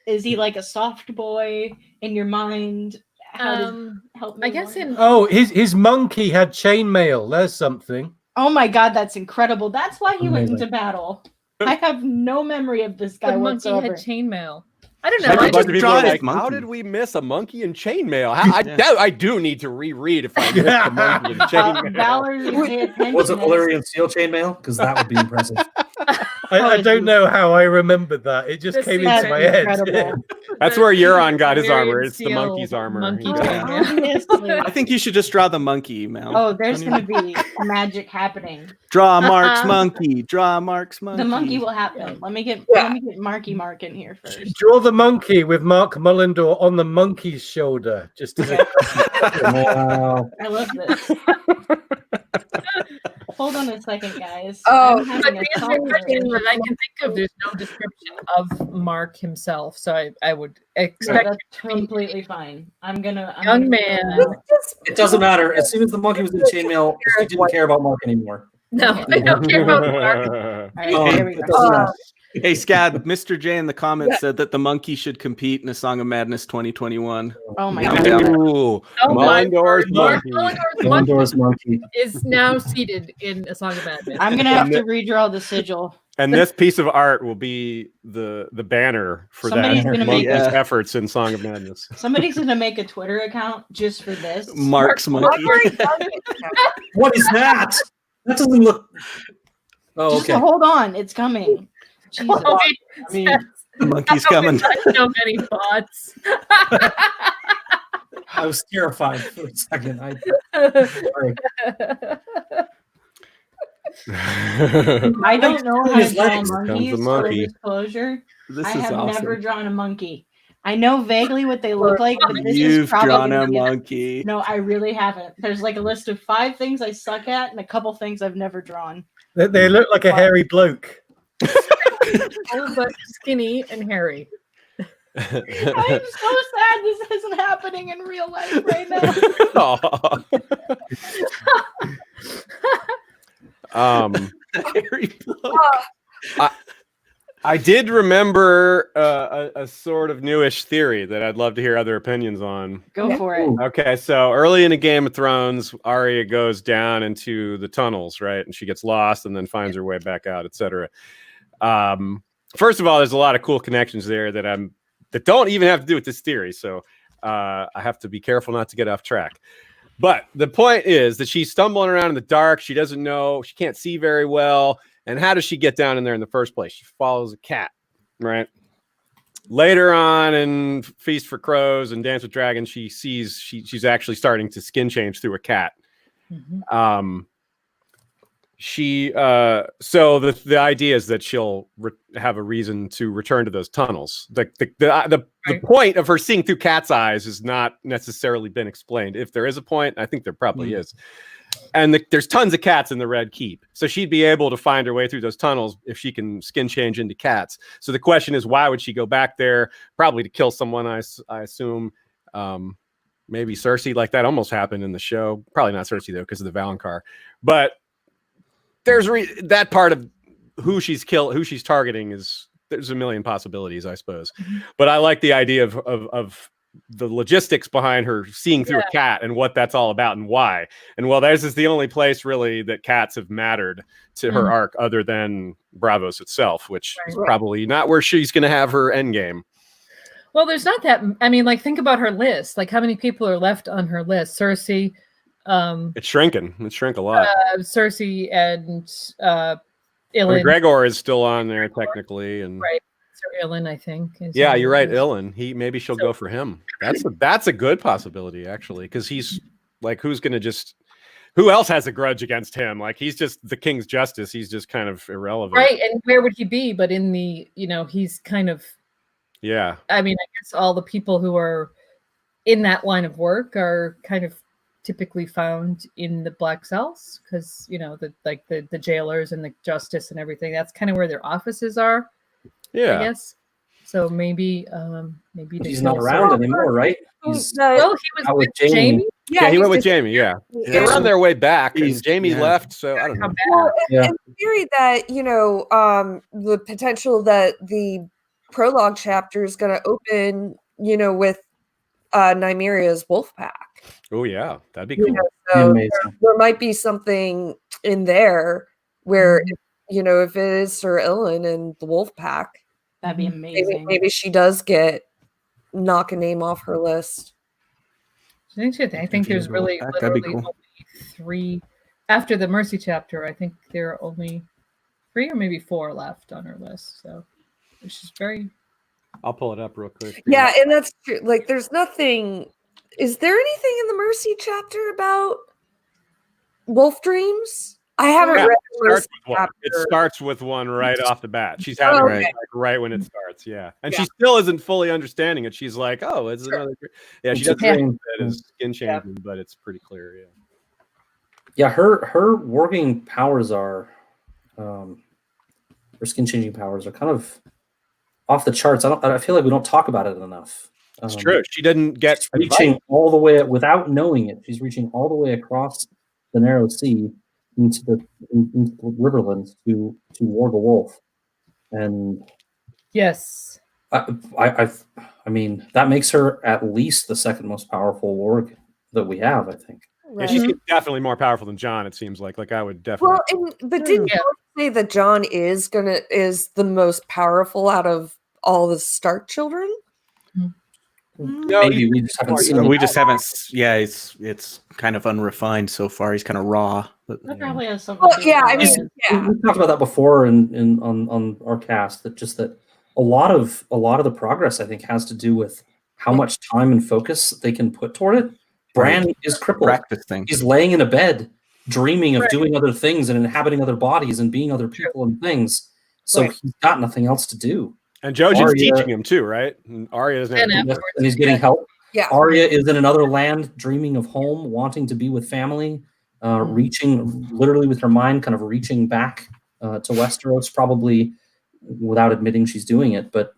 Is he like a soft boy in your mind? How does help me I guess more? in Oh, his monkey had chainmail. There's something. Oh my god, that's incredible. That's why he went Amazing. into battle. I have no memory of this guy the monkey whatsoever. had chainmail. I don't Maybe know. a I bunch just of people are draw his like, how monkey. did we miss a monkey in chainmail? I do need to reread if I missed a monkey in chainmail. Valerie, pay attention. was it Valyrian steel chainmail? Because that would be impressive. I don't know how I remembered that. It just This came is into my head. incredible. That's where Euron got his Valyrian armor. It's the seal monkey's armor. monkey He Oh, got- chainmail. obviously. I think you should just draw the monkey, Mel. Oh, there's going to be magic happening. Draw Mark's monkey. Draw Mark's monkey. The monkey will happen. Let me get Marky Mark in here first. Draw the monkey with Mark Mullendore on the monkey's shoulder. Just as a Wow. I love this. Hold on a second, guys. Oh, I'm But having a the thought interesting here. that I can think of, there's no description of Mark himself, so I would No, expect that's completely fine. I'm gonna young gonna man. go It doesn't matter. As soon as the monkey was in chainmail, he didn't care about Mark anymore. No, I don't care about Mark. All right, here we It go. doesn't matter. Hey, Scad, Mr. J in the comments said that the monkey should compete in a Song of Madness 2021. Oh my Yeah. god. Ooh, Oh my Mullendor's Mark monkey. Mullendore's Mullendor's monkey. is now seated in A Song of Madness. I'm gonna have to redraw the sigil. And this piece of art will be the banner for Somebody's that gonna monkey's make- efforts in Song of Madness. Somebody's gonna make a Twitter account just for this. Mark's monkey. What is that? That doesn't look. Oh, Just okay. hold on, it's coming. Jesus. Oh, I mean, The monkey's coming. so many thoughts. I was terrified for a second. Sorry. I don't know how to His draw legs. Comes monkeys. the monkey. Full disclosure, This I is have awesome. never drawn a monkey. I know vaguely what they look like, but this is You've probably drawn gonna a be monkey. No, I really haven't. There's like a list of 5 things I suck at and a couple things I've never drawn. They look like a hairy bloke. Oh, but skinny and hairy. I'm so sad this isn't happening in real life right now. Hairy bloke. I did remember a sort of newish theory that I'd love to hear other opinions on. Go for it. Okay, so early in the Game of Thrones, Arya goes down into the tunnels, right? And she gets lost and then finds her way back out, etc. First of all, there's a lot of cool connections there that don't even have to do with this theory. So I have to be careful not to get off track. But the point is that she's stumbling around in the dark. She doesn't know. She can't see very well. And how does she get down in there in the first place? She follows a cat, right? Later on in Feast for Crows and Dance with Dragons, she sees she's actually starting to skin change through a cat. Mm-hmm. So the idea is that she'll have a reason to return to those tunnels. The point of her seeing through cat's eyes has not necessarily been explained. If there is a point, I think there probably is. And there's tons of cats in the Red Keep, so she'd be able to find her way through those tunnels if she can skin change into cats. So the question is, why would she go back there? Probably to kill someone, I assume. Maybe Cersei, like that almost happened in the show. Probably not Cersei though, because of the Valonqar. But there's that part of who she's targeting there's a million possibilities, I suppose. But I like the idea of the logistics behind her seeing through a cat and what that's all about and why. And well, this is the only place really that cats have mattered to her arc other than Bravos itself, which is probably not where she's going to have her end game. Well, there's not that. I mean, like, think about her list. Like, how many people are left on her list? Cersei. It's shrinking. It shrank a lot. Cersei and Ilyn. Gregor is still on there technically, and right. Sir Ilyn, I think. Yeah, you're right. Ilyn. Maybe she'll go for him. That's a good possibility actually, because he's like, who else has a grudge against him? Like, he's just the king's justice. He's just kind of irrelevant, right? And where would he be? But in the, he's kind of. Yeah. I mean, I guess all the people who are in that line of work are kind of typically found in the Black Cells, because the jailers and the justice and everything. That's kind of where their offices are. Yeah. I guess. So maybe he's not around anymore, right? He was with Jaime. Yeah, he went with Jaime. Yeah, they're on their way back, and Jaime left. So I don't know. Well, and the theory that the potential that the prologue chapter is going to open, with Nymeria's wolf pack. Oh yeah, that'd be cool. So there might be something in there where, if it is Sir Ilyn and the wolf pack, that'd be amazing. Maybe she does knock a name off her list. I think there's really literally only 3 after the Mercy chapter. I think there are only 3 or maybe 4 left on her list. So which is very. I'll pull it up real quick. Yeah, and that's true. Like, there's nothing. Is there anything in the Mercy chapter about wolf dreams? I haven't read the Mercy chapter. It starts with one right off the bat. She's having right when it starts. Yeah, and she still isn't fully understanding it. She's like, "Oh, it's another." Yeah, she doesn't think that is skin changing, but it's pretty clear. Yeah. Yeah, her working powers are, her skin changing powers are kind of off the charts. I feel like we don't talk about it enough. It's true. She didn't get reaching all the way without knowing it. She's reaching all the way across the narrow sea into the Riverlands to ward the wolf, and yes, I mean that makes her at least the second most powerful warg that we have. I think. Yeah, she's definitely more powerful than Jon. It seems like I would definitely. Well, but didn't you say that Jon is the most powerful out of all the Stark children? No, maybe we just haven't seen. We just haven't. Yeah, it's kind of unrefined so far. He's kind of raw. But, that probably has something. Well, we talked about that before on our cast. That a lot of the progress I think has to do with how much time and focus they can put toward it. Bran is crippled. Practice thing. He's laying in a bed, dreaming of doing other things and inhabiting other bodies and being other people and things. So he's got nothing else to do. And Jojen's teaching him too, right? And Arya doesn't have and he's getting help. Yeah. Arya is in another land, dreaming of home, wanting to be with family, reaching literally with her mind, kind of reaching back to Westeros, probably without admitting she's doing it, but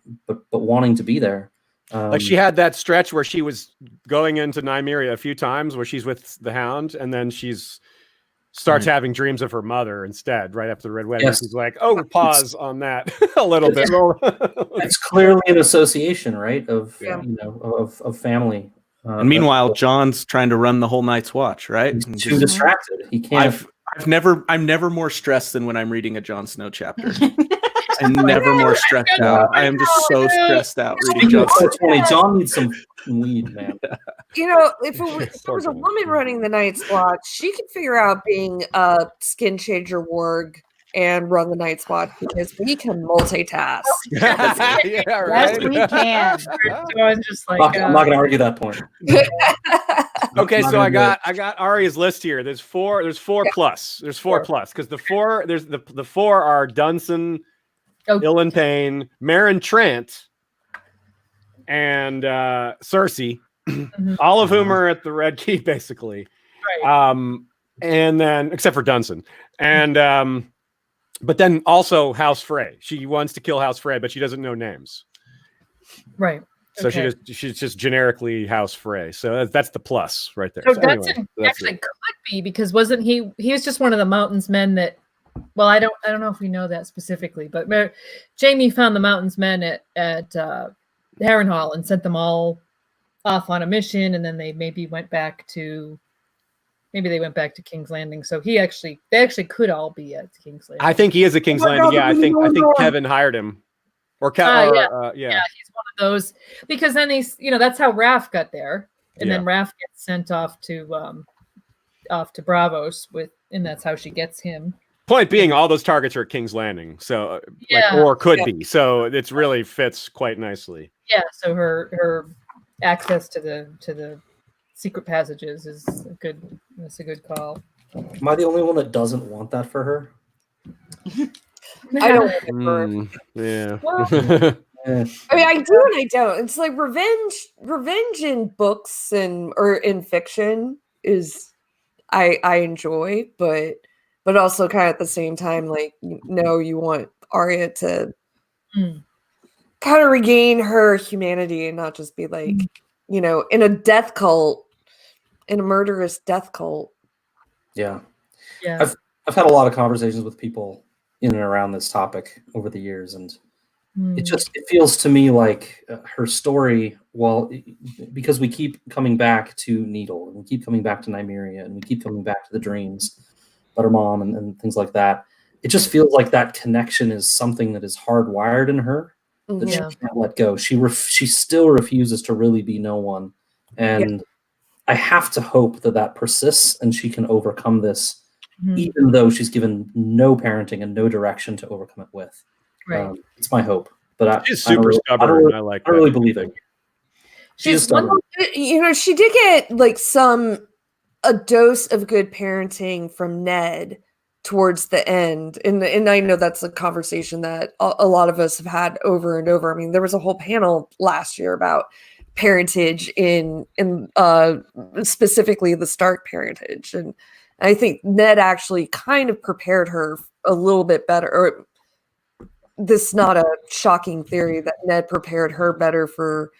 wanting to be there. Like she had that stretch where she was going into Nymeria a few times where she's with the Hound, and then she's starts having dreams of her mother instead, right after the Red Wedding. Yes. She's like, oh, pause on that a little bit. It's clearly an association, right? Of of family. And meanwhile, John's trying to run the whole Night's Watch, right? He's too distracted. He can't. I'm never more stressed than when I'm reading a Jon Snow chapter. I'm never more stressed out. I am just so stressed out reading Jon Snow. John needs some weed, man. You know, if there was a woman running the Night's Watch, she could figure out being a skin changer warg and run the Night's Watch because we can multitask. Yeah, right? Yes, we can. John's just like, I'm not going to argue that point. Okay, so I got Arya's list here. There's four plus. There's four plus because the four are Dunsen, Ilyn Payne, Meryn Trant, and Cersei, all of whom are at the Red Keep, basically. Right. And then except for Dunsen, and but then also House Frey. She wants to kill House Frey, but she doesn't know names. Right. So she's just generically House Frey. So that's the plus right there. So anyway, actually could be because wasn't he was just one of the Mountain's men that, well, I don't know if we know that specifically, but Jaime found the Mountain's men at Harrenhal and sent them all off on a mission, and then they maybe went back to King's Landing. So they actually could all be at King's Landing. I think he is at King's Landing. Yeah, I think Kevin hired him. Or yeah, he's one of those because then that's how Raph got there, and then Raph gets sent off to Bravos and that's how she gets him. Point being, all those targets are at King's Landing, so or could be. So it really fits quite nicely. Yeah. So her access to the secret passages is a good call. Am I the only one that doesn't want that for her? I don't want it for her. Yeah. Well, I mean, I do and I don't. It's like revenge in books or in fiction is I enjoy, but also kind of at the same time, like, you want Arya to kind of regain her humanity and not just be like, in a death cult, in a murderous death cult. Yeah. Yeah. I've had a lot of conversations with people in and around this topic over the years, and it feels to me like her story, because we keep coming back to Needle, and we keep coming back to Nymeria, and we keep coming back to the dreams about her mom and things like that. It just feels like that connection is something that is hardwired in her that she can't let go. She still refuses to really be no one, and I have to hope that persists and she can overcome this. Even though she's given no parenting and no direction to overcome it with. Right. It's my hope. But She's super stubborn. I like that. I don't really believe it. She's stubborn. She did get like a dose of good parenting from Ned towards the end. And I know that's a conversation that a lot of us have had over and over. I mean, there was a whole panel last year about parentage in specifically the Stark parentage. And I think Ned actually kind of prepared her a little bit better. Or this is not a shocking theory that Ned prepared her better for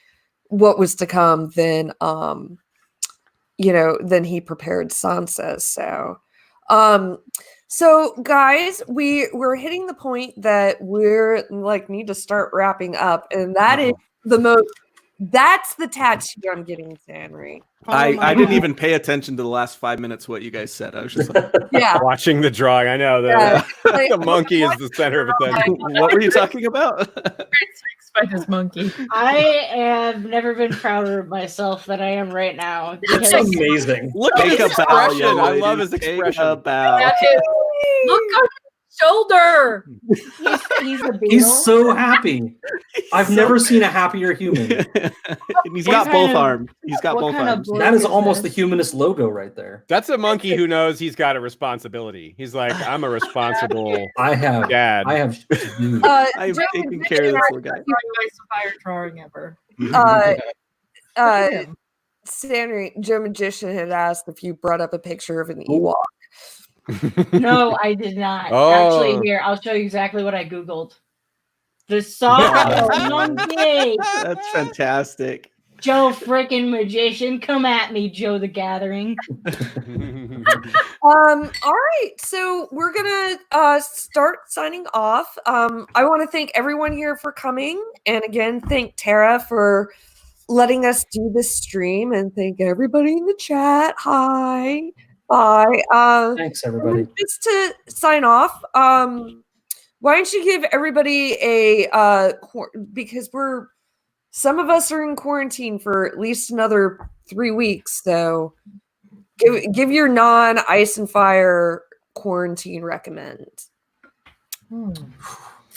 what was to come than he prepared Sansa. So guys, we're hitting the point that we're like need to start wrapping up, and that is that's the tattoo I'm getting, Sanri. I didn't even pay attention to the last 5 minutes what you guys said. I was just like, watching the drawing. I know that the monkey is the center of attention. What were you talking about? By this monkey. I have never been prouder of myself than I am right now. That's amazing. Look at his expression. I love his expression. Look shoulder. He's a beetle. He's so happy. I've never seen a happier human. And he's What got kind both of- arms. He's got what both kind of arms. book That is is almost the this? humanist logo right there. That's a monkey who knows he's got a responsibility. He's like, I'm a responsible I have dad. you. I've Joe taken Magician care of this has- poor guy. Nice fire drawing ever. uh, Him. Joe Magician had asked if you brought up a picture of an Ewok. No, I did not. Oh. Actually, here, I'll show you exactly what I Googled. The song monkey. That's fantastic. Joe freaking Magician. Come at me, Joe the Gathering. All right, so we're gonna start signing off. I want to thank everyone here for coming, and again, thank Tara for letting us do this stream, and thank everybody in the chat. Hi, bye. Thanks, everybody. Just to sign off, why don't you give everybody a because some of us are in quarantine for at least another 3 weeks, so give your non-ice and fire quarantine recommend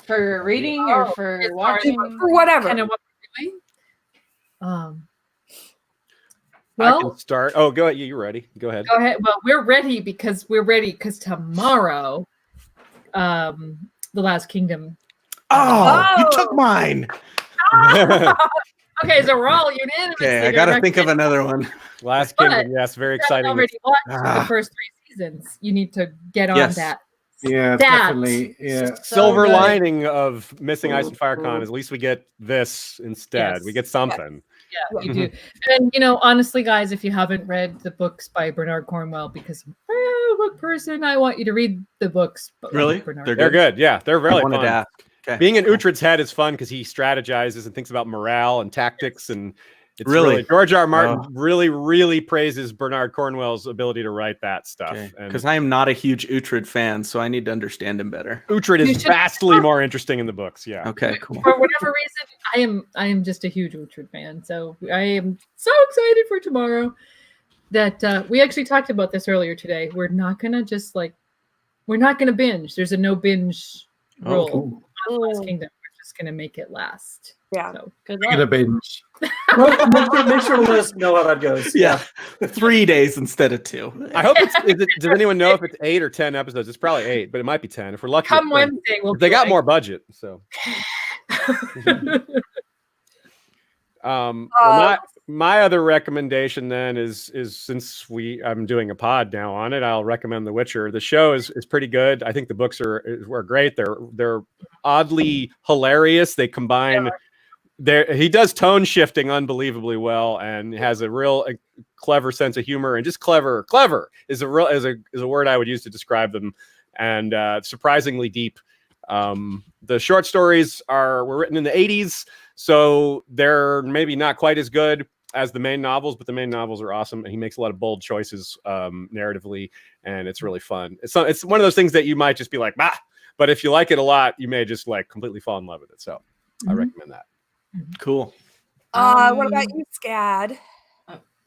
For reading or for it's watching? for whatever. Kind of what we're doing. I Well, can start. Oh, go ahead. You're ready. Go ahead. go ahead. Well, we're ready because tomorrow, The Last Kingdom. Oh, you Oh. took mine. Okay, so we're all unanimous. Okay, I gotta think of another one. Last But- Kingdom. Yes, very I've exciting. already watched Ah. the first 3 seasons. You need to get on Yes. that. Yeah, That- definitely. Yeah. Silver good. lining of missing Ice and Fire Con is at least we get this instead. Yes. We get something. Yeah, you do. And honestly, guys, if you haven't read the books by Bernard Cornwell, because I'm a book person, I want you to read the books. by Really? Bernard. They're They're good. Yeah, they're really I wanted fun. to ask. Okay. Being in Uhtred's head is fun because he strategizes and thinks about morale and tactics, and it's Really? really George R. R. Martin Oh. really praises Bernard Cornwell's ability to write that stuff. And Because I am not a huge Uhtred fan, so I need to understand him better. Uhtred You is should- vastly more interesting in the books. Yeah. Okay, cool. For whatever reason, I am just a huge Uhtred fan, so I am so excited for tomorrow. That we actually talked about this earlier today. We're not gonna we're not gonna binge. There's a no binge Oh, rule cool. on Last Kingdom. We're just gonna make it last. Yeah. So Good Gonna luck. binge. Make sure to let us know how that goes. Yeah, 3 days instead of 2. I hope it's. Does anyone know if it's 8 or 10 episodes? It's probably 8, but it might be 10 if we're lucky. come it's 10. Wednesday, we'll They be got like- more budget, so. My other recommendation then is since I'm doing a pod now on it, I'll recommend The Witcher. The show is pretty good. I think the books are great. They're oddly hilarious. They combine he does tone shifting unbelievably well and has a real clever sense of humor, and just clever is a word I would use to describe them, and surprisingly deep. The short stories were written in the 80s, so they're maybe not quite as good as the main novels, but the main novels are awesome, and he makes a lot of bold choices narratively, and it's really fun. It's one of those things that you might just be like, bah, but if you like it a lot, you may just like completely fall in love with it. So I recommend that. Cool. What about you, Scad?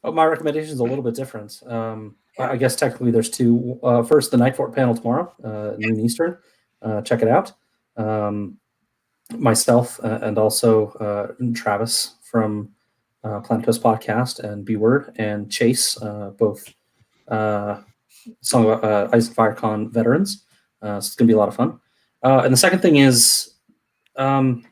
Oh, my recommendation is a little bit different. I guess technically there's 2. First, the Night Fort panel tomorrow, noon Eastern. Check it out. Myself and also Travis from Planet Coast Podcast and B Word and Chase, both Song of Ice and Fire Con veterans. So it's gonna be a lot of fun. And the second thing is, don't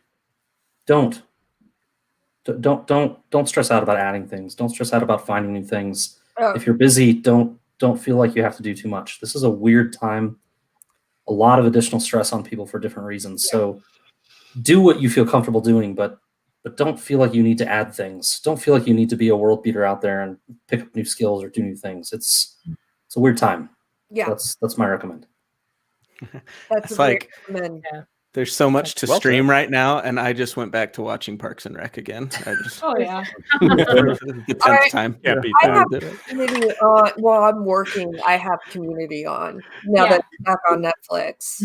stress out about adding things. Don't stress out about finding new things. Oh. If you're busy, don't feel like you have to do too much. This is a weird time. A lot of additional stress on people for different reasons. So do what you feel comfortable doing, but don't feel like you need to add things. Don't feel like you need to be a world beater out there and pick up new skills or do new things. It's a weird time. Yeah, That's my recommend. that's It's a like- recommend. There's so much to Well stream right now, and I just went back to watching Parks and Rec again. I just Oh yeah. for the 10th Alright. time. Can't beat I that. have Community on while I'm working. I have Community on now Yeah. that it's back on Netflix,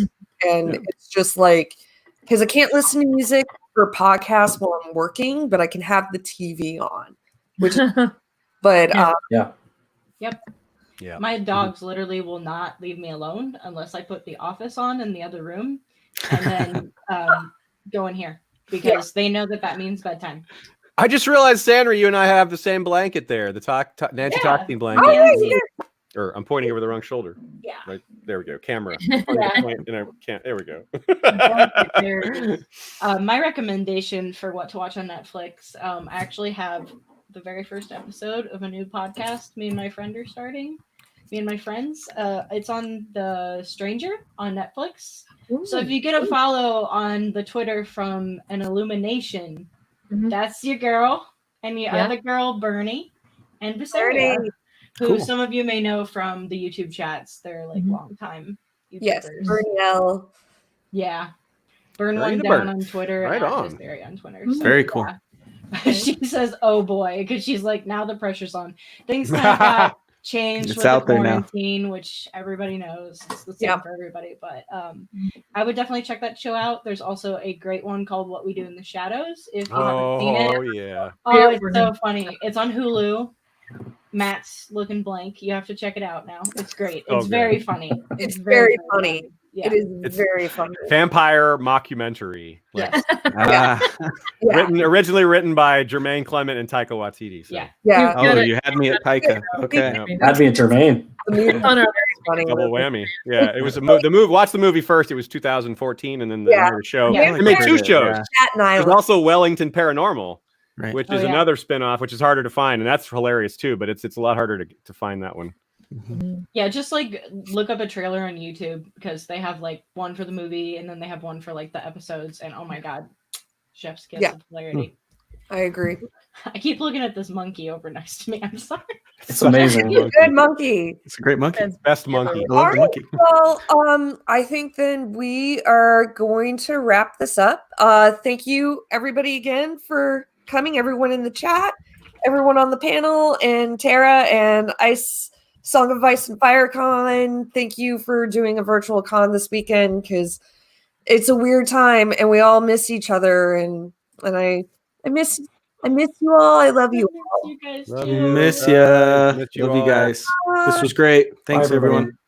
and it's just like because I can't listen to music or podcasts while I'm working, but I can have the TV on, which is but Yeah. Yeah. Yep. Yeah. My dogs literally will not leave me alone unless I put The Office on in the other room and then go in here because they know that means bedtime. I just realized, Sandra, you and I have the same blanket there, the Nancy Talking blanket. Or I'm pointing over the wrong shoulder. Yeah. Right there we go. Camera. There we go. My recommendation for what to watch on Netflix. I actually have the very first episode of a new podcast me and my friend are starting. Me and my friends. It's on The Stranger on Netflix. Ooh. So if you get a follow on the Twitter from an Illumination, that's your girl and your other girl, Bernie and Viseria. Who some of you may know from the YouTube chats. They're like long time YouTubers. Yes, Burnell. Yeah. Burn one down on Twitter right and on. Viseria on Twitter. So, very cool. Yeah. She says, oh boy, because she's like, now the pressure's on. Things kind of got changed it's with out the there quarantine, now. Which everybody knows. It's the same for everybody. But I would definitely check that show out. There's also a great one called What We Do in the Shadows. If you haven't seen it. Oh, yeah. Oh, it's so funny. It's on Hulu. Matt's looking blank. You have to check it out now. It's great. It's very funny. It's very funny. Yeah. It's very funny. Vampire mockumentary. Yes. Originally written by Jermaine Clement and Taika Waititi. So. Yeah. Oh, you had me at Taika. Okay. Had me at Jermaine. Double whammy. Yeah, it was the movie. Watch the movie first. It was 2014, and then the show. They made two shows. There's also Wellington Paranormal. Right. Which is another spinoff, which is harder to find, and that's hilarious too. But it's a lot harder to find that one. Yeah, just like look up a trailer on YouTube because they have like one for the movie, and then they have one for like the episodes. And oh my god, chef's kiss of hilarity. I agree. I keep looking at this monkey over next to me. I'm sorry. It's amazing. It's a good monkey. It's a great monkey. It's best monkey. I love the monkey. Well, I think then we are going to wrap this up. Thank you everybody again for coming, everyone in the chat, everyone on the panel, and Tara and Song of Ice and Fire Con. Thank you for doing a virtual con this weekend because it's a weird time and we all miss each other, and I miss you all. I love you all. You guys miss you. Love you guys. This was great. Thanks, everyone.